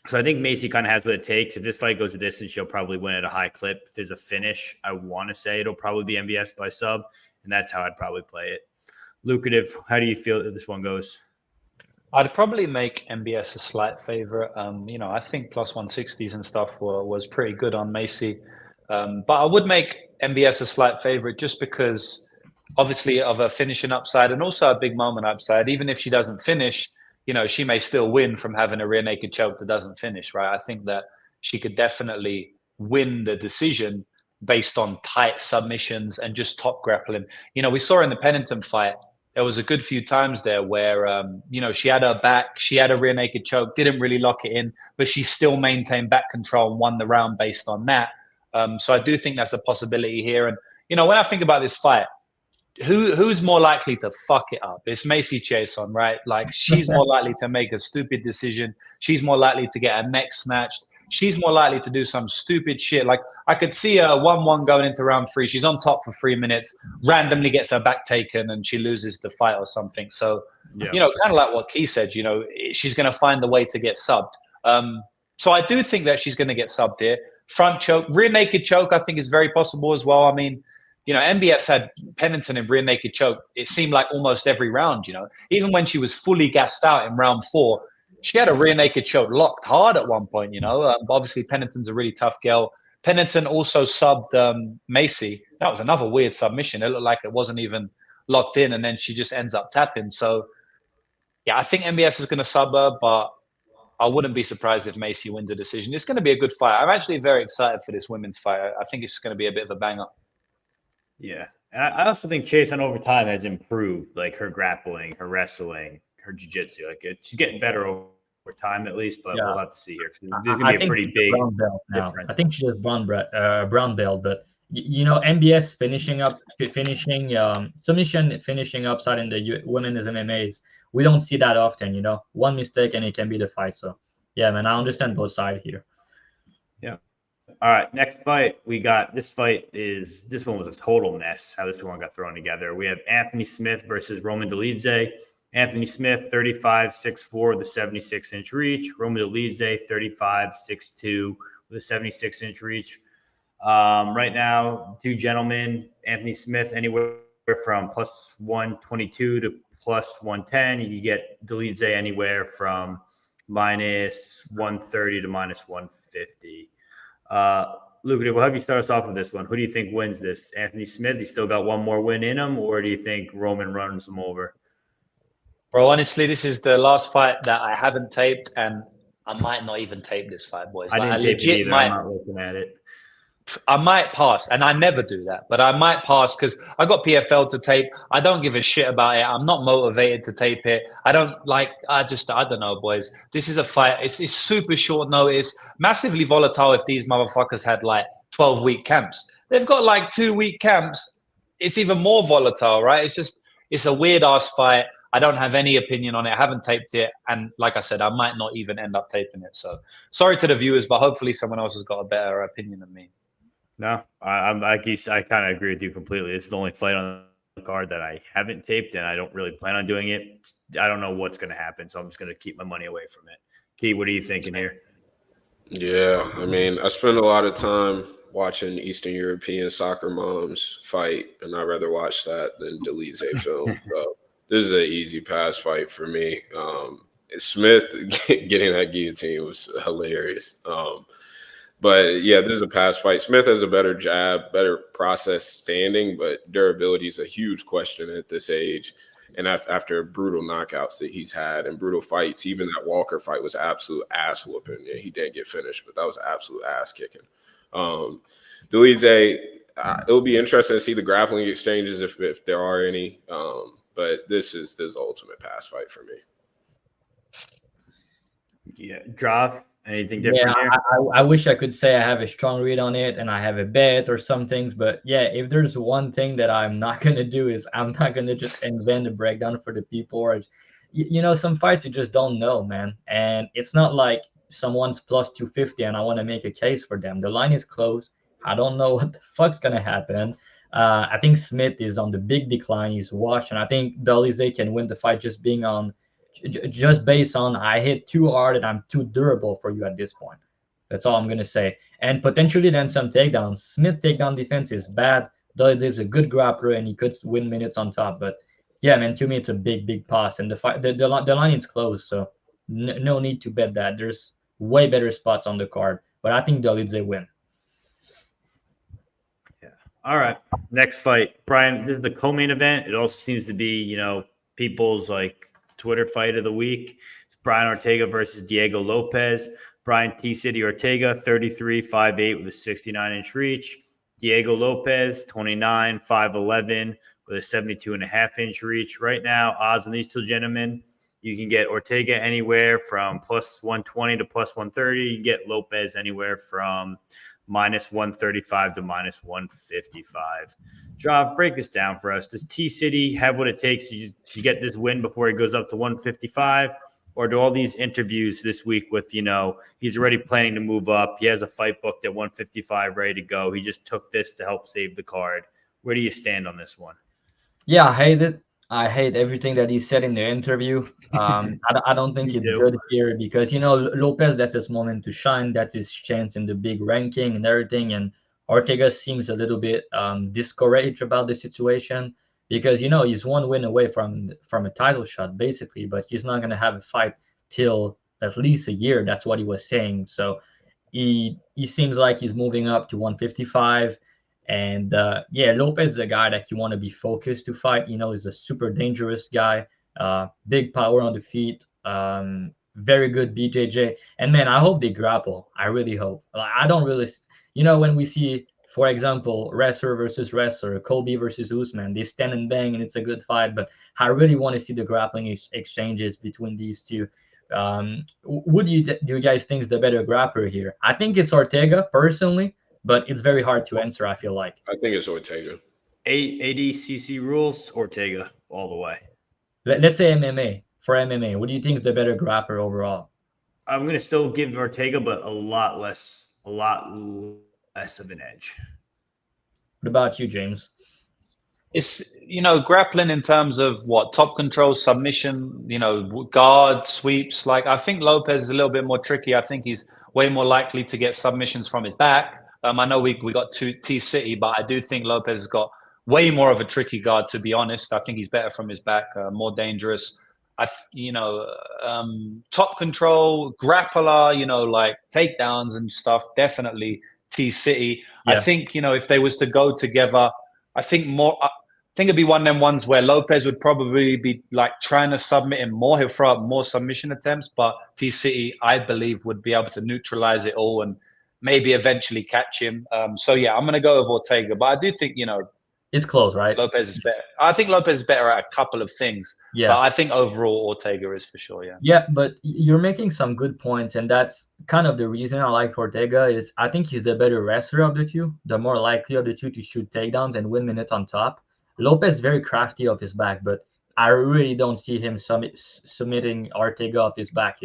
So I think Macy kind of has what it takes. If this fight goes a distance, she'll probably win at a high clip. If there's a finish, I want to say it'll probably be MBS by sub, and that's how I'd probably play it. Lucrative, how do you feel that this one goes? I'd probably make MBS a slight favorite. I think plus 160s and stuff was pretty good on Macy. But I would make MBS a slight favorite just because, obviously, of a finishing upside and also a big moment upside. Even if she doesn't finish, she may still win from having a rear naked choke that doesn't finish, right? I think that she could definitely win the decision based on tight submissions and just top grappling. We saw in the Pennington fight, there was a good few times there where, she had her back, she had a rear naked choke, didn't really lock it in, but she still maintained back control and won the round based on that. So I do think that's a possibility here. And, when I think about this fight, who's more likely to fuck it up? It's Macy Chiasson, right? Like, she's more likely to make a stupid decision. She's more likely to get her neck snatched. She's more likely to do some stupid shit. Like, I could see her 1-1 going into round 3. She's on top for 3 minutes, randomly gets her back taken, and she loses the fight or something. So, kind of like what Key said, she's going to find the way to get subbed. So I do think that she's going to get subbed here. Front choke, rear naked choke, I think is very possible as well. I mean, MBS had Pennington in rear naked choke. It seemed like almost every round, even when she was fully gassed out in round 4, she had a rear naked choke locked hard at one point, obviously Pennington's a really tough girl. Pennington also subbed Macy. That was another weird submission. It looked like it wasn't even locked in, and then she just ends up tapping. So, yeah, I think MBS is going to sub her, but I wouldn't be surprised if Macy wins the decision. It's going to be a good fight. I'm actually very excited for this women's fight. I think it's going to be a bit of a banger. Yeah. And I also think Chiasson over time has improved, like her grappling, her wrestling, her jiu-jitsu. Like, she's getting better over time at least, but we'll have to see here. There's going to be a pretty big difference. I think she's a brown belt, but MBS submission finishing upside in the women's MMAs. We don't see that often, one mistake and it can be the fight. So yeah, man, I understand both sides here. Yeah. All right, next fight we got. This one was a total mess how this one got thrown together. We have Anthony Smith versus Roman Dolidze. Anthony Smith, 35'6'4" with a 76-inch reach. Roman Dolidze, 35'6'2" with a 76-inch reach. Right now, two gentlemen, Anthony Smith anywhere from plus 122 to plus 110. You can get Dolidze anywhere from minus 130 to minus 150. Lucrative, we'll have you start us off with this one. Who do you think wins this? Anthony Smith, he's still got one more win in him, or do you think Roman runs him over? Bro, honestly, this is the last fight that I haven't taped, and I might not even tape this fight, boys. I didn't tape it either. I'm not looking at it. I might pass, and I never do that, but I might pass because I got PFL to tape. I don't give a shit about it. I'm not motivated to tape it. I don't know, boys. This is a fight. It's super short notice, massively volatile if these motherfuckers had like 12-week camps. They've got like 2-week camps. It's even more volatile, right? It's a weird-ass fight. I don't have any opinion on it. I haven't taped it. And like I said, I might not even end up taping it. So sorry to the viewers, but hopefully someone else has got a better opinion than me. No, I kind of agree with you completely. It's the only fight on the card that I haven't taped, and I don't really plan on doing it. I don't know what's going to happen, so I'm just going to keep my money away from it. Key, what are you thinking here? Yeah, I mean, I spend a lot of time watching Eastern European soccer moms fight, and I'd rather watch that than Dolidze film. So this is an easy pass fight for me. Smith getting that guillotine was hilarious. But yeah, this is a pass fight. Smith has a better jab, better process standing, but durability is a huge question at this age. And after brutal knockouts that he's had and brutal fights, even that Walker fight was absolute ass whooping. Yeah, he didn't get finished, but that was absolute ass kicking. Dolidze, it will be interesting to see the grappling exchanges if there are any. But this is the ultimate pass fight for me. Yeah, Drav. Anything different here? I wish I could say I have a strong read on it and I have a bet or some things, but yeah, if there's one thing that I'm not going to do is I'm not going to just invent a breakdown for the people. Or, some fights you just don't know, man. And it's not like someone's plus 250 and I want to make a case for them. The line is close. I don't know what the fuck's going to happen. I think Smith is on the big decline. He's washed, and I think Dolidze can win the fight just based on I hit too hard and I'm too durable for you at this point. That's all I'm going to say. And potentially then some takedowns. Smith takedown defense is bad. Dolidze is a good grappler and he could win minutes on top. But yeah, man, to me, it's a big pass. And the line is closed, so no need to bet that. There's way better spots on the card. But I think Dolidze win. Yeah. All right. Next fight. Brian, this is the co-main event. It also seems to be, people's Twitter fight of the week. It's Brian Ortega versus Diego Lopes. Brian T-City Ortega, 33, 5'8", with a 69-inch reach. Diego Lopes, 29, 5'11", with a 72.5-inch reach. Right now, odds on these two gentlemen, you can get Ortega anywhere from plus 120 to plus 130. You can get Lopes anywhere from minus 135 to minus 155. Drav, break this down for us. Does T-City have what it takes to get this win before he goes up to 155? Or do all these interviews this week with, he's already planning to move up. He has a fight booked at 155 ready to go. He just took this to help save the card. Where do you stand on this one? Yeah, I hate it. I hate everything that he said in the interview. I don't think it's good here because, Lopes, that's his moment to shine. That's his chance in the big ranking and everything. And Ortega seems a little bit discouraged about the situation because, he's one win away from a title shot, basically, but he's not going to have a fight till at least a year. That's what he was saying. So he seems like he's moving up to 155. And Lopes is a guy that you want to be focused to fight. He's a super dangerous guy, big power on the feet, very good BJJ. And man, I hope they grapple. I really hope. I don't really, when we see, for example, wrestler versus wrestler, Colby versus Usman, they stand and bang and it's a good fight. But I really want to see the grappling exchanges between these two. Who do you guys think is the better grappler here? I think it's Ortega personally. But it's very hard to answer, I feel like. I think it's Ortega. ADCC rules, Ortega all the way. Let's say MMA. For MMA, what do you think is the better grappler overall? I'm going to still give Ortega, but a lot less of an edge. What about you, James? It's, grappling in terms of what? Top control, submission, guard, sweeps. I think Lopes is a little bit more tricky. I think he's way more likely to get submissions from his back. I know we got T-City, but I do think Lopes has got way more of a tricky guard, to be honest. I think he's better from his back, more dangerous. Top control, grappler, takedowns and stuff, definitely T-City. Yeah. I think, if they was to go together, I think it'd be one of them ones where Lopes would probably be trying to submit him more. He'll throw up more submission attempts, but T-City, I believe, would be able to neutralize it all and maybe eventually catch him. So yeah, I'm going to go with Ortega, but I do think, it's close, right? Lopes is better. I think Lopes is better at a couple of things. Yeah. But I think overall Ortega is for sure, yeah. Yeah, but you're making some good points, and that's kind of the reason I like Ortega is I think he's the better wrestler of the two, the more likely of the two to shoot takedowns and win minutes on top. Lopes is very crafty off his back, but I really don't see him submitting Ortega off his back,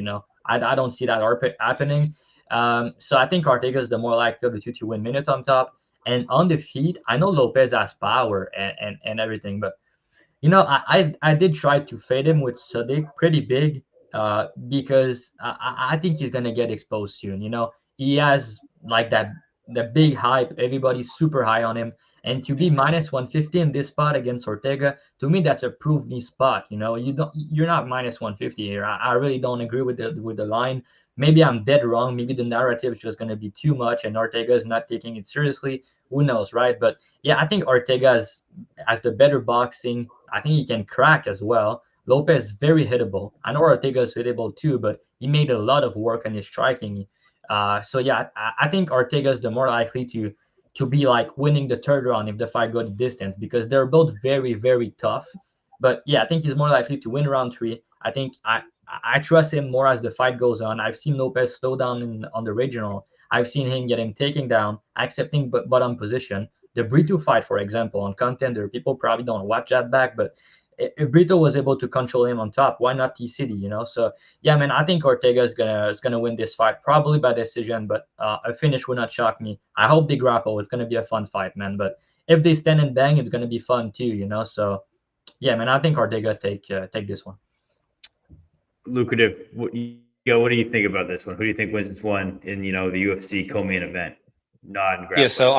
I don't see that happening. So I think Ortega is the more likely of the two to win minutes on top. And on the feet, I know Lopes has power and everything, but I did try to fade him with Sadiq pretty big because I think he's gonna get exposed soon. He has like the big hype. Everybody's super high on him, and to be minus 150 in this spot against Ortega, to me that's a prove me spot. You're not minus 150 here. I really don't agree with the line. Maybe I'm dead wrong. Maybe the narrative is just going to be too much and Ortega is not taking it seriously. Who knows, right? But yeah, I think Ortega has the better boxing. I think he can crack as well. Lopes is very hittable. I know Ortega is hittable too, but he made a lot of work on his striking. So yeah, I think Ortega is the more likely to be like winning the third round if the fight goes the distance, because they're both very, very tough. But yeah, I think he's more likely to win round 3. I think I trust him more as the fight goes on. I've seen Lopes slow down on the regional. I've seen him get him taken down, accepting bottom position. The Brito fight, for example, on Contender, people probably don't watch that back, but if Brito was able to control him on top, why not T-City, So yeah, man, I think Ortega is gonna win this fight, probably by decision, but a finish would not shock me. I hope they grapple. It's gonna be a fun fight, man. But if they stand and bang, it's gonna be fun too, So yeah, man, I think Ortega take this one. Lucrative. What do you think about this one? Who do you think wins this one in the UFC co-main event? Non-grappling. Yeah, so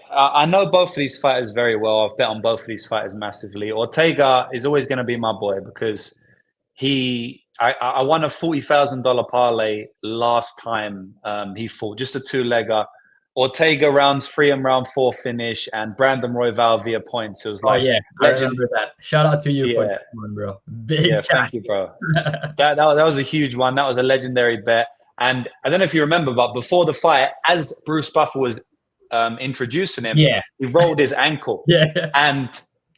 I know both of these fighters very well. I've bet on both of these fighters massively. Ortega is always going to be my boy because I won a $40,000 parlay last time he fought, just a 2-legger. Ortega rounds 3 and round 4 finish, and Brandon Royval via points. It was like, I remember that. Shout out to you for that one, bro. Big thank you, bro. that was a huge one. That was a legendary bet. And I don't know if you remember, but before the fight, as Bruce Buffer was introducing him, he rolled his ankle. And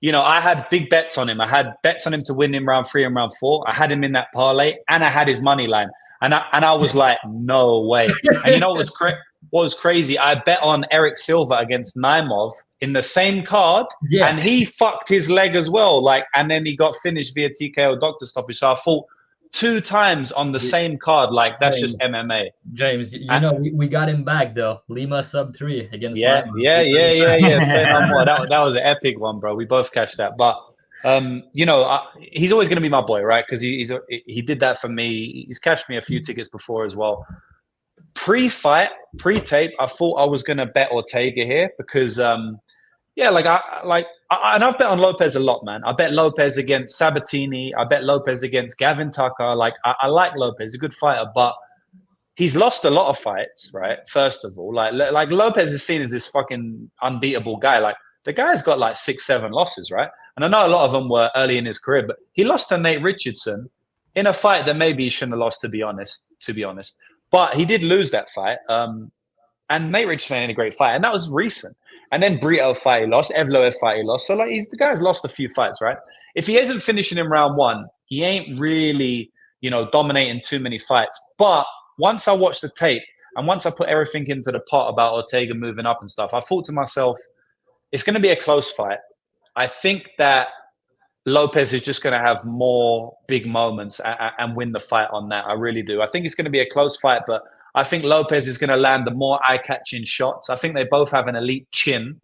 I had big bets on him. I had bets on him to win in round 3 and round 4. I had him in that parlay, and I had his money line. And I was like, no way. And what was crazy? I bet on Eric Silva against Naimov in the same card, and he fucked his leg as well. And then he got finished via TKO doctor stoppage. So I fought 2 times on the same card. That's just MMA. James, we got him back though. Lima sub 3 against Naimov. Yeah. Say no more. That was an epic one, bro. We both cashed that, but. He's always going to be my boy, right? Because he did that for me. He's cashed me a few tickets before as well. Pre-fight, pre-tape, I thought I was going to bet Ortega here because, and I've bet on Lopes a lot, man. I bet Lopes against Sabatini. I bet Lopes against Gavin Tucker. I like Lopes. He's a good fighter, but he's lost a lot of fights, right? First of all, like Lopes is seen as this fucking unbeatable guy. The guy's got 6-7 losses, right? And I know a lot of them were early in his career, but he lost to Nate Richardson in a fight that maybe he shouldn't have lost, to be honest. But he did lose that fight. And Nate Richardson ain't a great fight. And that was recent. And then Brito fight he lost, Evloev fight he lost. So the guy's lost a few fights, right? If he isn't finishing in round 1, he ain't really, dominating too many fights. But once I watched the tape and once I put everything into the pot about Ortega moving up and stuff, I thought to myself, it's going to be a close fight. I think that Lopes is just going to have more big moments and win the fight on that. I really do. I think it's going to be a close fight, but I think Lopes is going to land the more eye-catching shots. I think they both have an elite chin,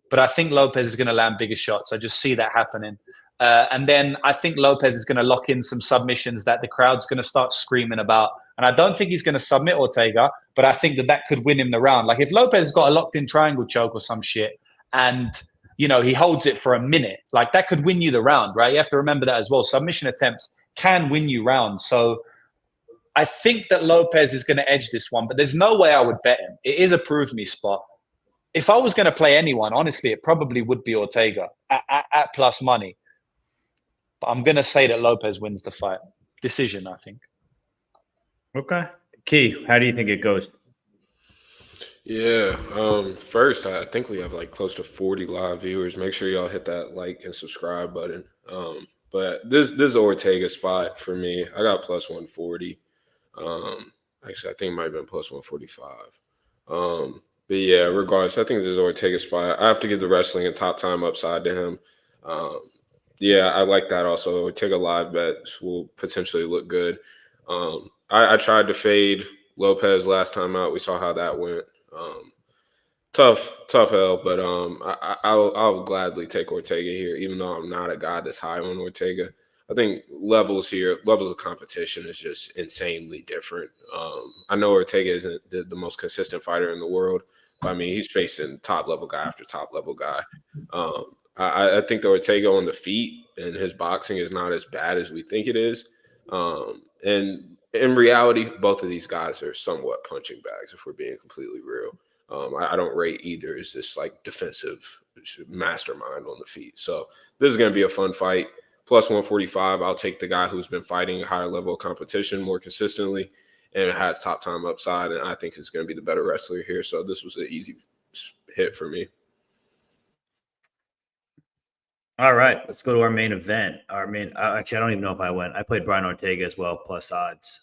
but I think Lopes is going to land bigger shots. I just see that happening. And then I think Lopes is going to lock in some submissions that the crowd's going to start screaming about. And I don't think he's going to submit Ortega, but I think that could win him the round. If Lopes has got a locked-in triangle choke or some shit, and he holds it for a minute, that could win you the round, right? You have to remember that as well. Submission attempts can win you rounds. So I think that Lopes is going to edge this one, but there's no way I would bet him. It is a prove me spot. If I was going to play anyone, honestly, it probably would be Ortega at plus money. But I'm going to say that Lopes wins the fight. Decision, I think. Okay. Key, how do you think it goes? Yeah. First, I think we have like close to 40 live viewers. Make sure y'all hit that like and subscribe button. But this is Ortega spot for me. I got plus 140. Actually, I think it might have been plus 145. But yeah, regardless, I think this is Ortega spot. I have to give the wrestling and top time upside to him. Yeah, I like that also. Ortega live bets will potentially look good. I tried to fade Lopes last time out. We saw how that went. Tough L, but I'll gladly take Ortega here, even though I'm not a guy that's high on Ortega. I think levels of competition is just insanely different. I know Ortega isn't the most consistent fighter in the world, but I mean he's facing top level guy after top level guy. I think the Ortega on the feet and his boxing is not as bad as we think it is. And in reality, both of these guys are somewhat punching bags, if we're being completely real. I don't rate either as this like defensive mastermind on the feet. So this is going to be a fun fight. Plus 145, I'll take the guy who's been fighting a higher level of competition more consistently and has top time upside, and I think is going to be the better wrestler here. So this was an easy hit for me. All right, let's go to our main event. Actually, I don't even know if I went. I played Brian Ortega as well, plus odds.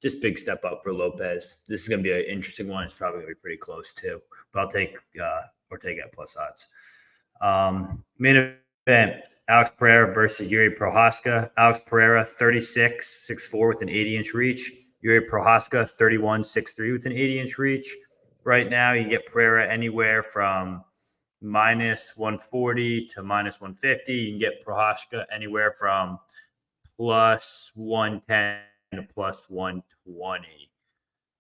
Just big step up for Lopes. This is going to be an interesting one. It's probably going to be pretty close too, but I'll take Ortega at plus odds. Main event, Alex Pereira versus Yuri Procházka. Alex Pereira, 36, 6'4" with an 80-inch reach. Yuri Procházka, 31, 6'3" with an 80-inch reach. Right now, you get Pereira anywhere from minus 140 to minus 150. You can get Procházka anywhere from plus 110 to plus 120.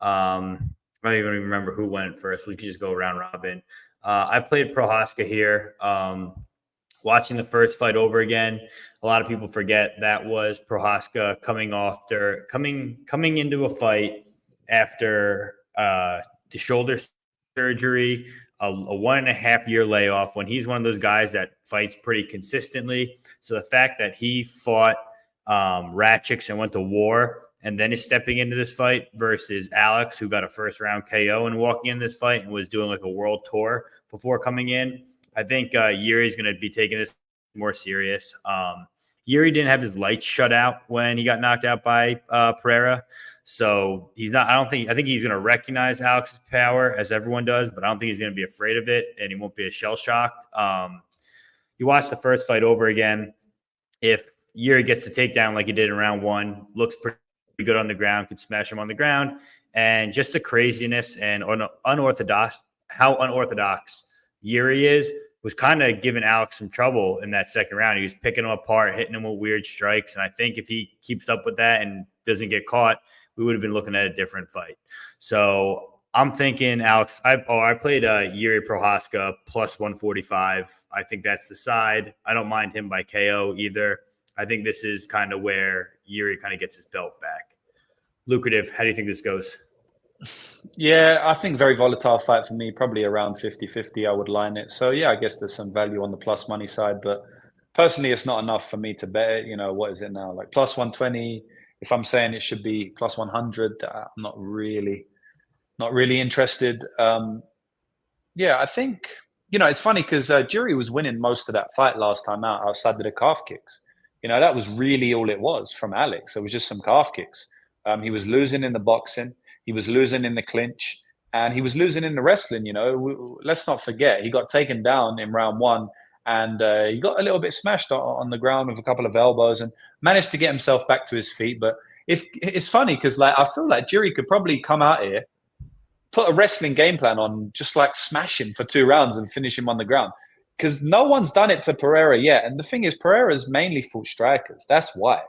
I don't even remember who went first. We could just go round robin. I played Procházka here. Watching the first fight over again, a lot of people forget that was Procházka coming into a fight after the shoulder surgery, a 1.5 year layoff, when he's one of those guys that fights pretty consistently. So the fact that he fought Ratchicks and went to war and then is stepping into this fight versus Alex, who got a first round KO and walking in this fight and was doing like a world tour before coming in, I think Yuri's going to be taking this more serious. Yuri didn't have his lights shut out when he got knocked out by Pereira. So he's not, I think he's going to recognize Alex's power as everyone does, but I don't think he's going to be afraid of it and he won't be as shell shocked. You watch the first fight over again. If Yuri gets the takedown like he did in round one, looks pretty good on the ground, could smash him on the ground, and just the craziness and how unorthodox Yuri is was kind of giving Alex some trouble in that second round. He was picking him apart, hitting him with weird strikes, and I think if he keeps up with that and doesn't get caught, we would have been looking at a different fight. So I'm thinking Alex. I played Yuri Procházka plus 145. I think that's the side. I don't mind him by KO either. I think this is kind of where Yuri kind of gets his belt back. Lucrative, how do you think this goes? Yeah, I think very volatile fight for me, probably around 50-50 I would line it. So yeah, I guess there's some value on the plus money side, but personally it's not enough for me to bet it. You know, what is it now? Like plus 120. If I'm saying it should be plus 100, I'm not really interested. Yeah, I think, you know, it's funny because Jury was winning most of that fight last time out outside of the calf kicks. You know, that was really all it was from Alex. It was just some calf kicks. He was losing in the boxing. He was losing in the clinch. And he was losing in the wrestling, you know. Let's not forget, he got taken down in round one. And he got a little bit smashed on the ground with a couple of elbows and managed to get himself back to his feet. But it's funny because like I feel like Jury could probably come out here, put a wrestling game plan on, just like smash him for 2 rounds and finish him on the ground. Because no one's done it to Pereira yet. And the thing is, Pereira's mainly fought strikers. That's why.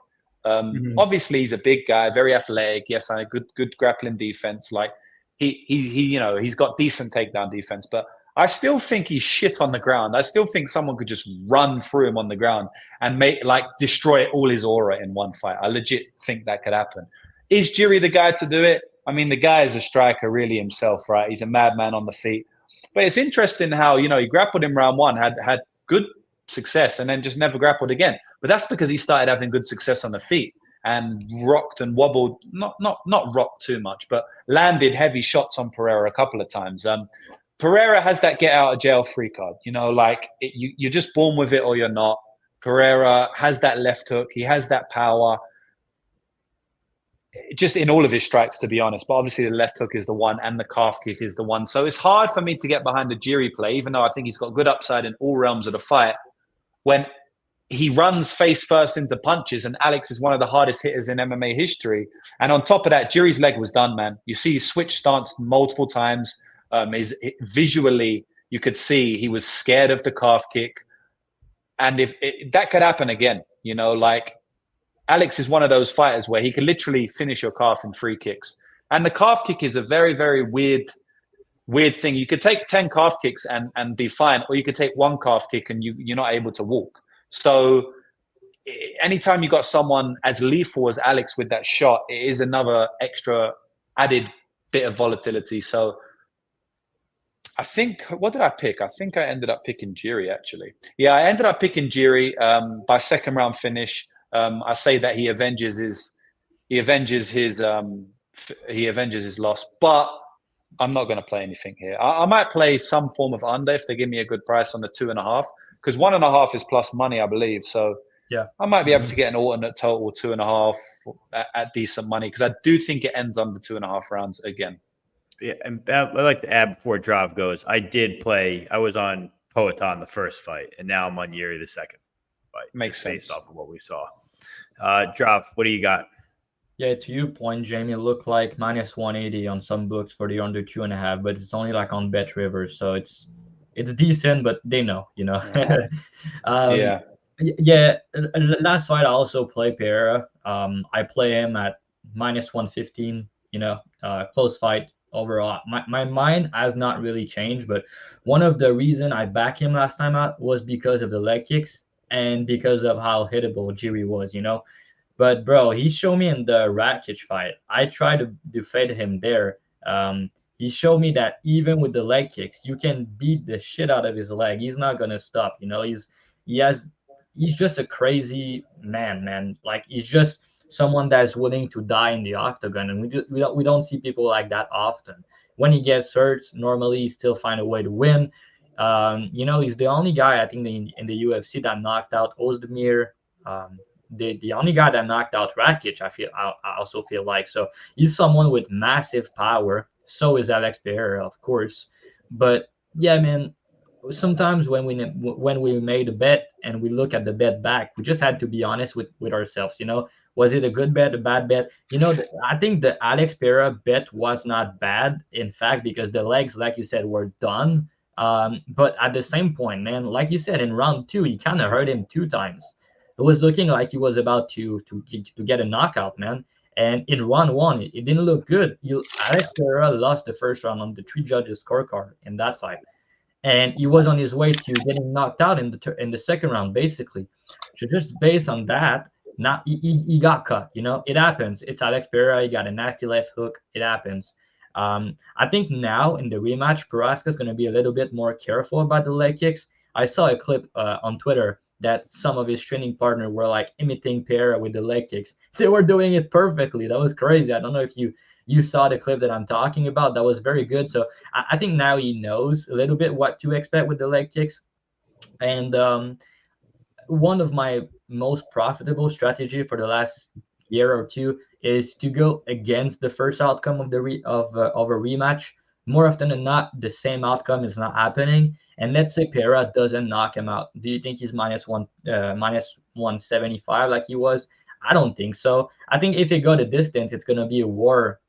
Obviously, he's a big guy, very athletic. Yes, good grappling defense. Like he you know, he's got decent takedown defense. But I still think he's shit on the ground. I still think someone could just run through him on the ground and destroy all his aura in one fight. I legit think that could happen. Is Jury the guy to do it? I mean, the guy is a striker really himself, right? He's a madman on the feet. But it's interesting how, you know, he grappled in round one, had good success, and then just never grappled again. But that's because he started having good success on the feet. and rocked and wobbled, not rocked too much, but landed heavy shots on Pereira a couple of times. Pereira has that get out of jail free card. You're just born with it or you're not. Pereira has that left hook. He has that power. Just in all of his strikes, to be honest. But obviously the left hook is the one and the calf kick is the one. So it's hard for me to get behind the Ghemmouri play, even though I think he's got good upside in all realms of the fight. When he runs face first into punches, and Alex is one of the hardest hitters in MMA history. And on top of that, Ghemmouri's leg was done, man. You see he switched stance multiple times. Visually, you could see he was scared of the calf kick. And that could happen again, Alex is one of those fighters where he can literally finish your calf in 3 kicks. And the calf kick is a very, very weird thing. You could take 10 calf kicks and be fine, or you could take 1 calf kick and you're not able to walk. So anytime you got someone as lethal as Alex with that shot, it is another extra added bit of volatility. So I think, what did I pick? I think I ended up picking Ghemmouri, actually. Yeah, I ended up picking Ghemmouri by second round finish. I say that he avenges his loss, but I'm not going to play anything here. I might play some form of under if they give me a good price on the 2.5, because 1.5 is plus money, I believe. So yeah, I might be able to get an alternate total 2.5 at decent money, because I do think it ends under 2.5 rounds again. Yeah, and I'd like to add before Drav goes, I was on Poatan the first fight, and now I'm on Ghemmouri the second fight. Makes sense. Based off of what we saw. Drav, what do you got? Yeah, to your point, Jamie, looked like minus 180 on some books for the under 2.5, but it's only like on Bet Rivers, so it's decent, but they know, Yeah. Yeah. Last fight I also play Pereira. I play him at minus 115. Close fight overall. My mind has not really changed, but one of the reason I backed him last time out was because of the leg kicks and because of how hittable Ghemmouri was, But bro, he showed me in the Rakic fight. I tried to fade him there. He showed me that even with the leg kicks, you can beat the shit out of his leg. He's not gonna stop. He's just a crazy man. Like, he's just someone that's willing to die in the octagon, and we don't see people like that often. When he gets hurt, normally he still find a way to win. He's the only guy I think in the UFC that knocked out Ozdemir. The only guy that knocked out Rakic, I also feel like. So he's someone with massive power. So is Alex Pereira, of course. But yeah, man, sometimes when we made a bet and we look at the bet back, we just had to be honest with ourselves. Was it a good bet, a bad bet? I think the Alex Pereira bet was not bad, in fact, because the legs, like you said, were done. But at the same point, man, like you said, in round 2, he kind of hurt him 2 times. It was looking like he was about to get a knockout, man. And in round 1, it didn't look good. Alex Pereira lost the first round on the 3 judges scorecard in that fight, and he was on his way to getting knocked out in the second round, basically. So just based on that, he got cut. It happens. It's Alex Pereira. He got a nasty left hook. It happens. I think now in the rematch, Procházka is going to be a little bit more careful about the leg kicks. I saw a clip on Twitter that some of his training partners were like imitating Pereira with the leg kicks. They were doing it perfectly. That was crazy. I don't know if you saw the clip that I'm talking about. That was very good. So I think now he knows a little bit what to expect with the leg kicks. And one of my most profitable strategy for the last year or 2 is to go against the first outcome of a rematch. More often than not, the same outcome is not happening. And let's say Pereira doesn't knock him out. Do you think he's minus 175 like he was? I don't think so. I think if it go the distance, it's going to be a war.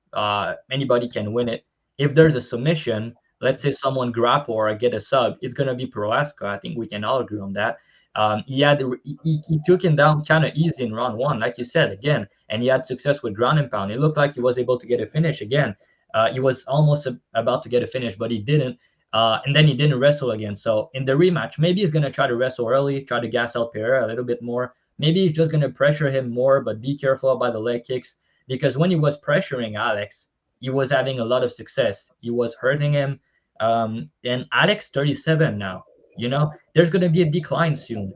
Anybody can win it. If there's a submission, let's say someone grapple or get a sub, it's going to be Procházka. I think we can all agree on that. He took him down kind of easy in round 1, like you said, again, and he had success with ground and pound. It looked like he was able to get a finish again. He was almost about to get a finish, but he didn't. And then he didn't wrestle again. So in the rematch, maybe he's going to try to wrestle early, try to gas out Pereira a little bit more. Maybe he's just going to pressure him more, but be careful about the leg kicks, because when he was pressuring Alex, he was having a lot of success. He was hurting him. And Alex, 37 now. There's going to be a decline soon.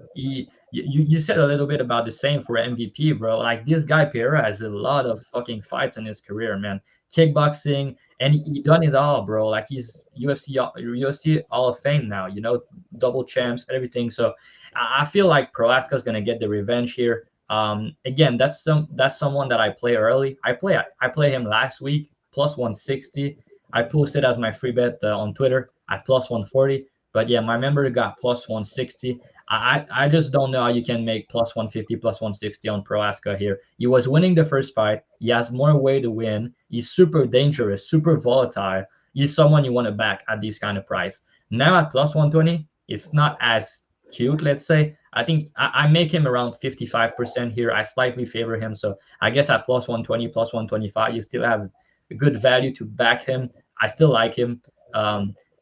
you said a little bit about the same for MVP, bro. Like this guy Pereira has a lot of fucking fights in his career, man. Kickboxing, and he done it all, bro. Like he's UFC Hall of Fame now, you know, double champs, everything. So I feel like Procházka's gonna get the revenge here. Again, that's someone that I play early. I play him last week plus 160. I posted as my free bet on Twitter at plus 140. But yeah, my member got plus 160. I just don't know how you can make plus 150, plus 160 on Procházka here. He was winning the first fight. He has more way to win. He's super dangerous, super volatile. He's someone you want to back at this kind of price. Now at plus 120, it's not as cute, let's say. I think I make him around 55% here. I slightly favor him. So I guess at plus 120, plus 125, you still have a good value to back him. I still like him.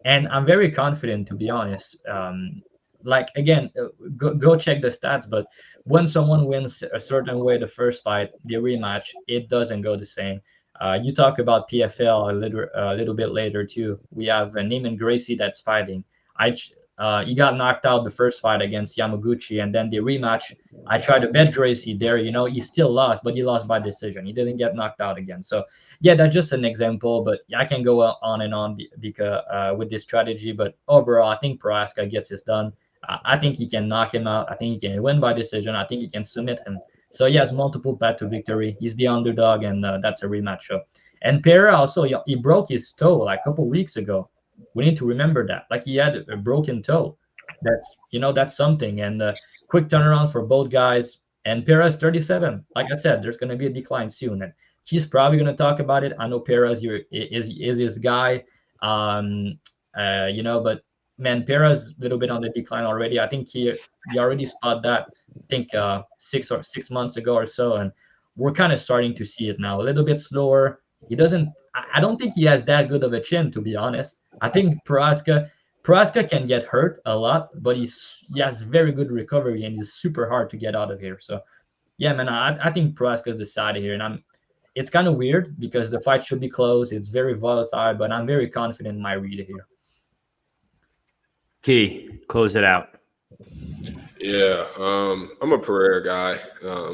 And I'm very confident, to be honest. Like, again, go check the stats. But when someone wins a certain way the first fight, the rematch, it doesn't go the same. You talk about PFL a little bit later, too. We have Neiman Gracie that's fighting. He got knocked out the first fight against Yamaguchi, and then the rematch, I tried to bet Gracie there. You know, he still lost, but he lost by decision. He didn't get knocked out again. So, yeah, that's just an example, but I can go on and on because with this strategy. But overall, I think Procházka gets this done. I think he can knock him out. I think he can win by decision. I think he can submit him. So he has multiple paths to victory. He's the underdog, and that's a rematch show. And Pereira also, he broke his toe like a couple weeks ago. We need to remember that. Like he had a broken toe. That's something. And quick turnaround for both guys. And Pereira's 37. Like I said, there's going to be a decline soon. And he's probably going to talk about it. I know Pereira is his guy. But man, Pereira's a little bit on the decline already. I think he already spotted that. I think 6 months ago or so, and we're kind of starting to see it now. A little bit slower. I don't think he has that good of a chin, to be honest. I think Procházka can get hurt a lot, but he has very good recovery, and he's super hard to get out of here. So, yeah, man, I think Procházka's the side here, and it's kind of weird because the fight should be close. It's very volatile, but I'm very confident in my read here. Key, close it out. Yeah, I'm a Pereira guy,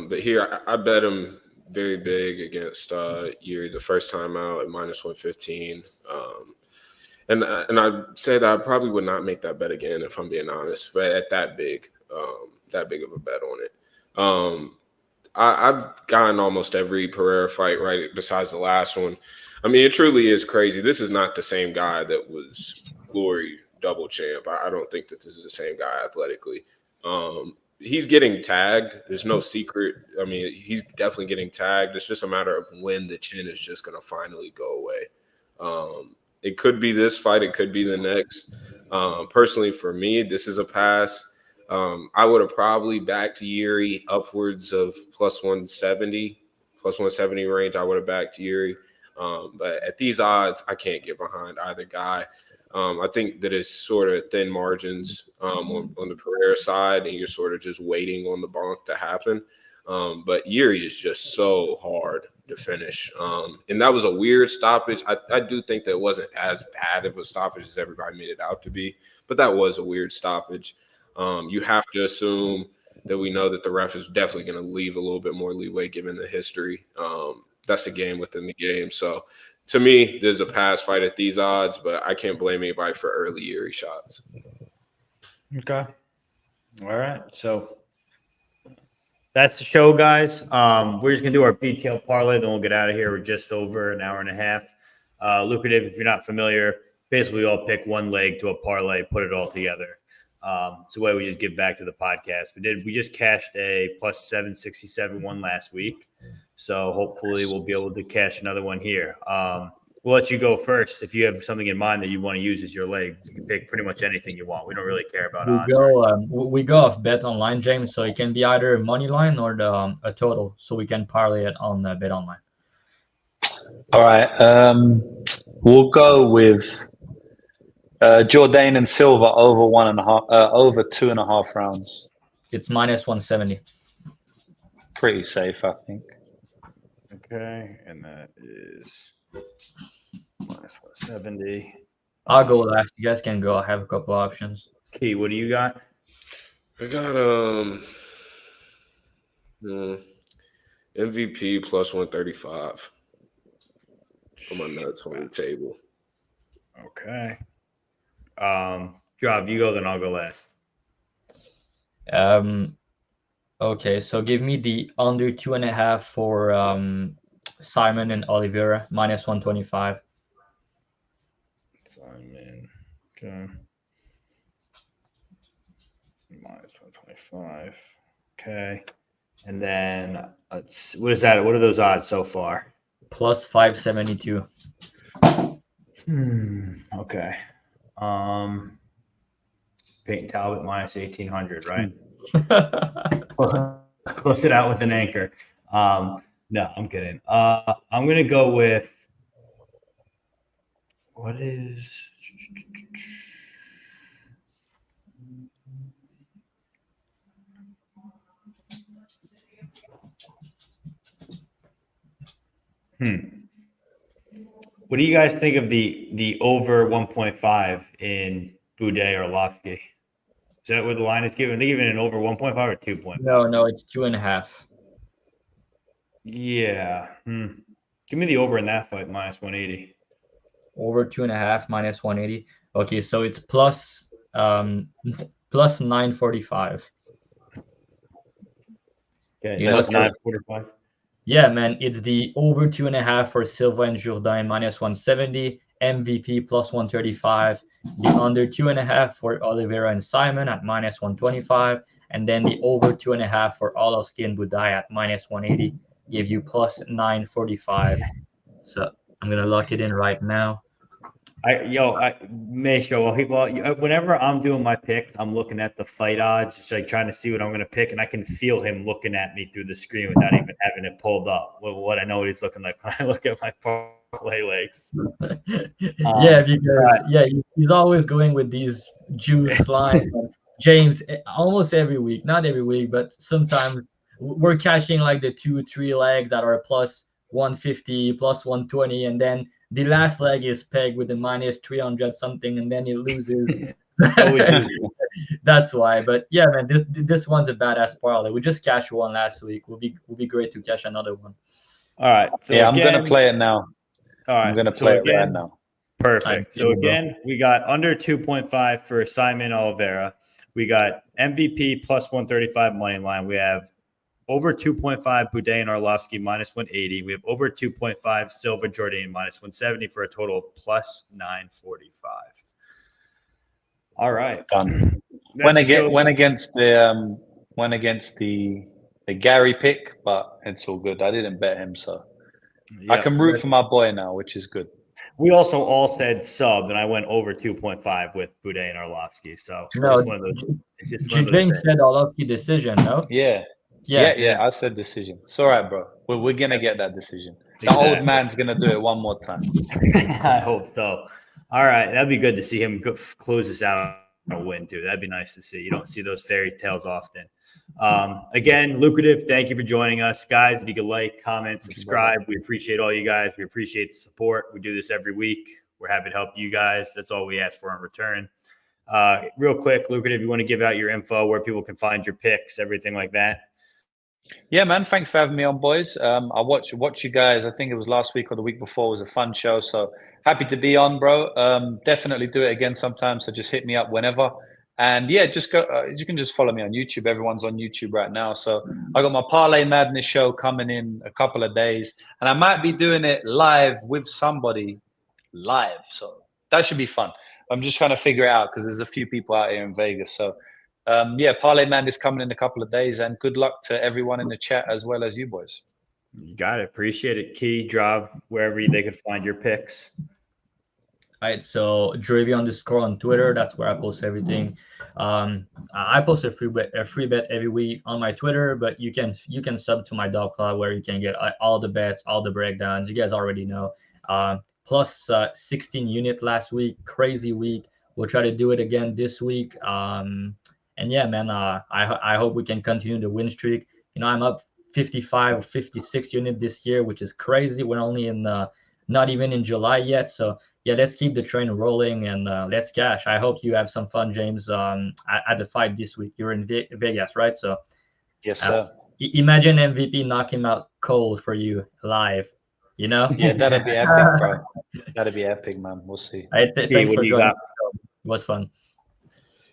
but here I bet him very big against Yuri the first time out at minus 115. And I say that I probably would not make that bet again if I'm being honest, but at that big of a bet on it. I've gotten almost every Pereira fight right besides the last one. I mean, it truly is crazy. This is not the same guy that was Glory double champ. I don't think that this is the same guy athletically. He's getting tagged. There's no secret. I mean, he's definitely getting tagged. It's just a matter of when the chin is just going to finally go away. It could be this fight. It could be the next. Personally, for me, this is a pass. I would have probably backed Yuri upwards of plus 170 range. I would have backed Yuri. But at these odds, I can't get behind either guy. I think that it's sort of thin margins on the Pereira side, and you're sort of just waiting on the bonk to happen. But Yuri is just so hard to finish. And that was a weird stoppage. I do think that it wasn't as bad of a stoppage as everybody made it out to be, but that was a weird stoppage. You have to assume that we know that the ref is definitely going to leave a little bit more leeway given the history. That's the game within the game. So to me, there's a pass fight at these odds, but I can't blame anybody for early Yuri shots. Okay. All right. So that's the show, guys. We're just going to do our BTL parlay, then we'll get out of here. We're just over an hour and a half. Lucrative, if you're not familiar, basically we all pick one leg to a parlay, put it all together. It's the way we just give back to the podcast. We just cashed a plus 767 one last week. So hopefully we'll be able to cash another one here. We'll let you go first. If you have something in mind that you want to use as your leg, you can pick pretty much anything you want. We don't really care about odds. We go off bet online, James. So it can be either money line or a total. So we can parlay it on bet online. All right. We'll go with Jourdain and Silva over 2.5 rounds. It's minus 170. Pretty safe, I think. Okay, and that is minus 170. I'll go last. You guys can go. I have a couple options. Key, what do you got? I got MVP plus 135 for my nuts on the table. Okay. Job, you go, then I'll go last. Okay, so give me the under 2.5 for Simon and Oliviera, minus 125. Simon. Okay. Minus 125. Okay. And then what is that? What are those odds so far? Plus 572. Okay. Peyton Talbott minus 1800, right? Close it out with an anchor. No, I'm kidding. I'm gonna go with what is What do you guys think of the over 1.5 in Buday or Arlovski? Is that what the line is given? Are they giving an over 1.5 or 2.5? No, it's 2.5. Yeah. Give me the over in that fight, minus 180. Over 2.5, minus 180. Okay, so it's plus 945. Okay, that's 945. Yeah, man, it's the over 2.5 for Silva and Jourdain, minus 170. MVP plus 135. The under 2.5 for Oliviera and Simon at minus 125. And then the over 2.5 for Arlovski and Buday at minus 180. Give you plus 945. So I'm going to lock it in right now. Whenever I'm doing my picks, I'm looking at the fight odds, just like trying to see what I'm going to pick, and I can feel him looking at me through the screen without even having it pulled up. What I know what he's looking like when I look at my parlay legs. He's always going with these juice lines. James, almost every week, not every week, but sometimes we're catching like the 2-3 legs that are plus 150, plus 120, and then the last leg is pegged with a minus 300 something, and then he loses. That's why. But yeah, man, this one's a badass parlay. We just cashed one last week. Will be great to cash another one. All right. So yeah, I'm gonna play it now. All right. I'm gonna play it right now. Perfect. So again, we got under 2.5 for Simon Oliveira. We got MVP plus 135 money line. We have over 2.5 Buday and Arlovski minus 180. We have over 2.5 Silva Jourdain minus 170 for a total of plus 945. All right. Done. Went against the Garry pick, but it's all good. I didn't bet him, so I can root for my boy now, which is good. We also all said sub, and I went over 2.5 with Buday and Arlovski. So it's just one of those said Arlovski decision, no? Yeah. I said decision. It's all right, bro. We're gonna get that decision. The old man's gonna do it one more time. I hope so. All right, that'd be good to see him close this out on a win too. That'd be nice to see. You don't see those fairy tales often. Again, Lucrative, thank you for joining us, guys. If you could like, comment, subscribe, we appreciate all you guys. We appreciate the support. We do this every week. We're happy to help you guys. That's all we ask for in return. Real quick, Lucrative, you want to give out your info, where people can find your picks, everything like that? Yeah, man. Thanks for having me on, boys. I watch you guys. I think it was last week or the week before. It was a fun show. So happy to be on, bro. Definitely do it again sometime. So just hit me up whenever. And yeah, just go. You can just follow me on YouTube. Everyone's on YouTube right now. So I got my Parlay Madness show coming in a couple of days, and I might be doing it live with somebody live. So that should be fun. I'm just trying to figure it out because there's a few people out here in Vegas. So Parlay Man is coming in a couple of days, and good luck to everyone in the chat as well as you boys. You got it. Appreciate it. Key, drop wherever they could find your picks. All right, so Dravy_ on Twitter. That's where I post everything. I post a free bet every week on my Twitter, but you can sub to my dog club where you can get all the bets, all the breakdowns. You guys already know. Plus 16 unit last week, crazy week. We'll try to do it again this week. And yeah, man, I hope we can continue the win streak. You know, I'm up 55 or 56 unit this year, which is crazy. We're only in not even in July yet. So yeah, let's keep the train rolling and let's cash. I hope you have some fun, James. At the fight this week, you're in Vegas, right? So Yes, sir. Imagine MVP knock him out cold for you live. You know? Yeah, that'd be epic, bro. That'd be epic, man. We'll see. Thanks what for do you joining. got? It was fun.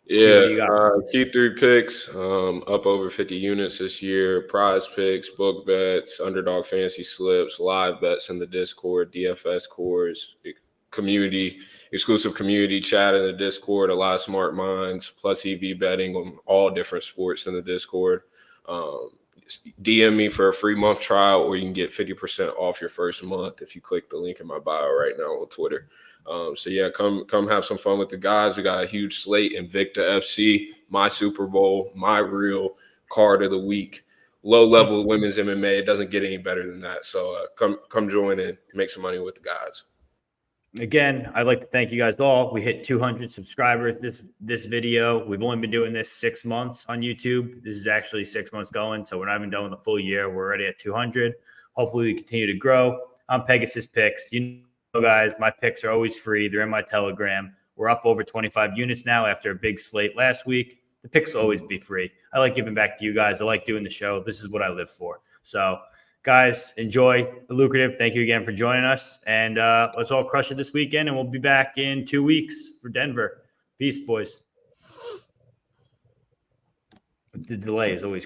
Yeah, key 3 picks, up over 50 units this year. Prize picks, book bets, underdog fantasy slips, live bets in the Discord, DFS cores, exclusive community chat in the Discord, a lot of smart minds, plus EV betting on all different sports in the Discord. DM me for a free month trial, or you can get 50% off your first month if you click the link in my bio right now on Twitter. So yeah, come have some fun with the guys. We got a huge slate: Invicta FC, my Super Bowl, my real card of the week, low level women's MMA. It doesn't get any better than that. So come join and make some money with the guys. Again, I'd like to thank you guys all. We hit 200 subscribers this video. We've only been doing this 6 months on YouTube. This is actually 6 months going, so we're not even done with the full year. We're already at 200. Hopefully, we continue to grow. I'm Pegasus Picks. You know, guys, my picks are always free. They're in my Telegram. We're up over 25 units now after a big slate last week. The picks will always be free. I like giving back to you guys. I like doing the show. This is what I live for. So, guys, enjoy Lucrative. Thank you again for joining us. And let's all crush it this weekend. And we'll be back in 2 weeks for Denver. Peace, boys. The delay is always crazy.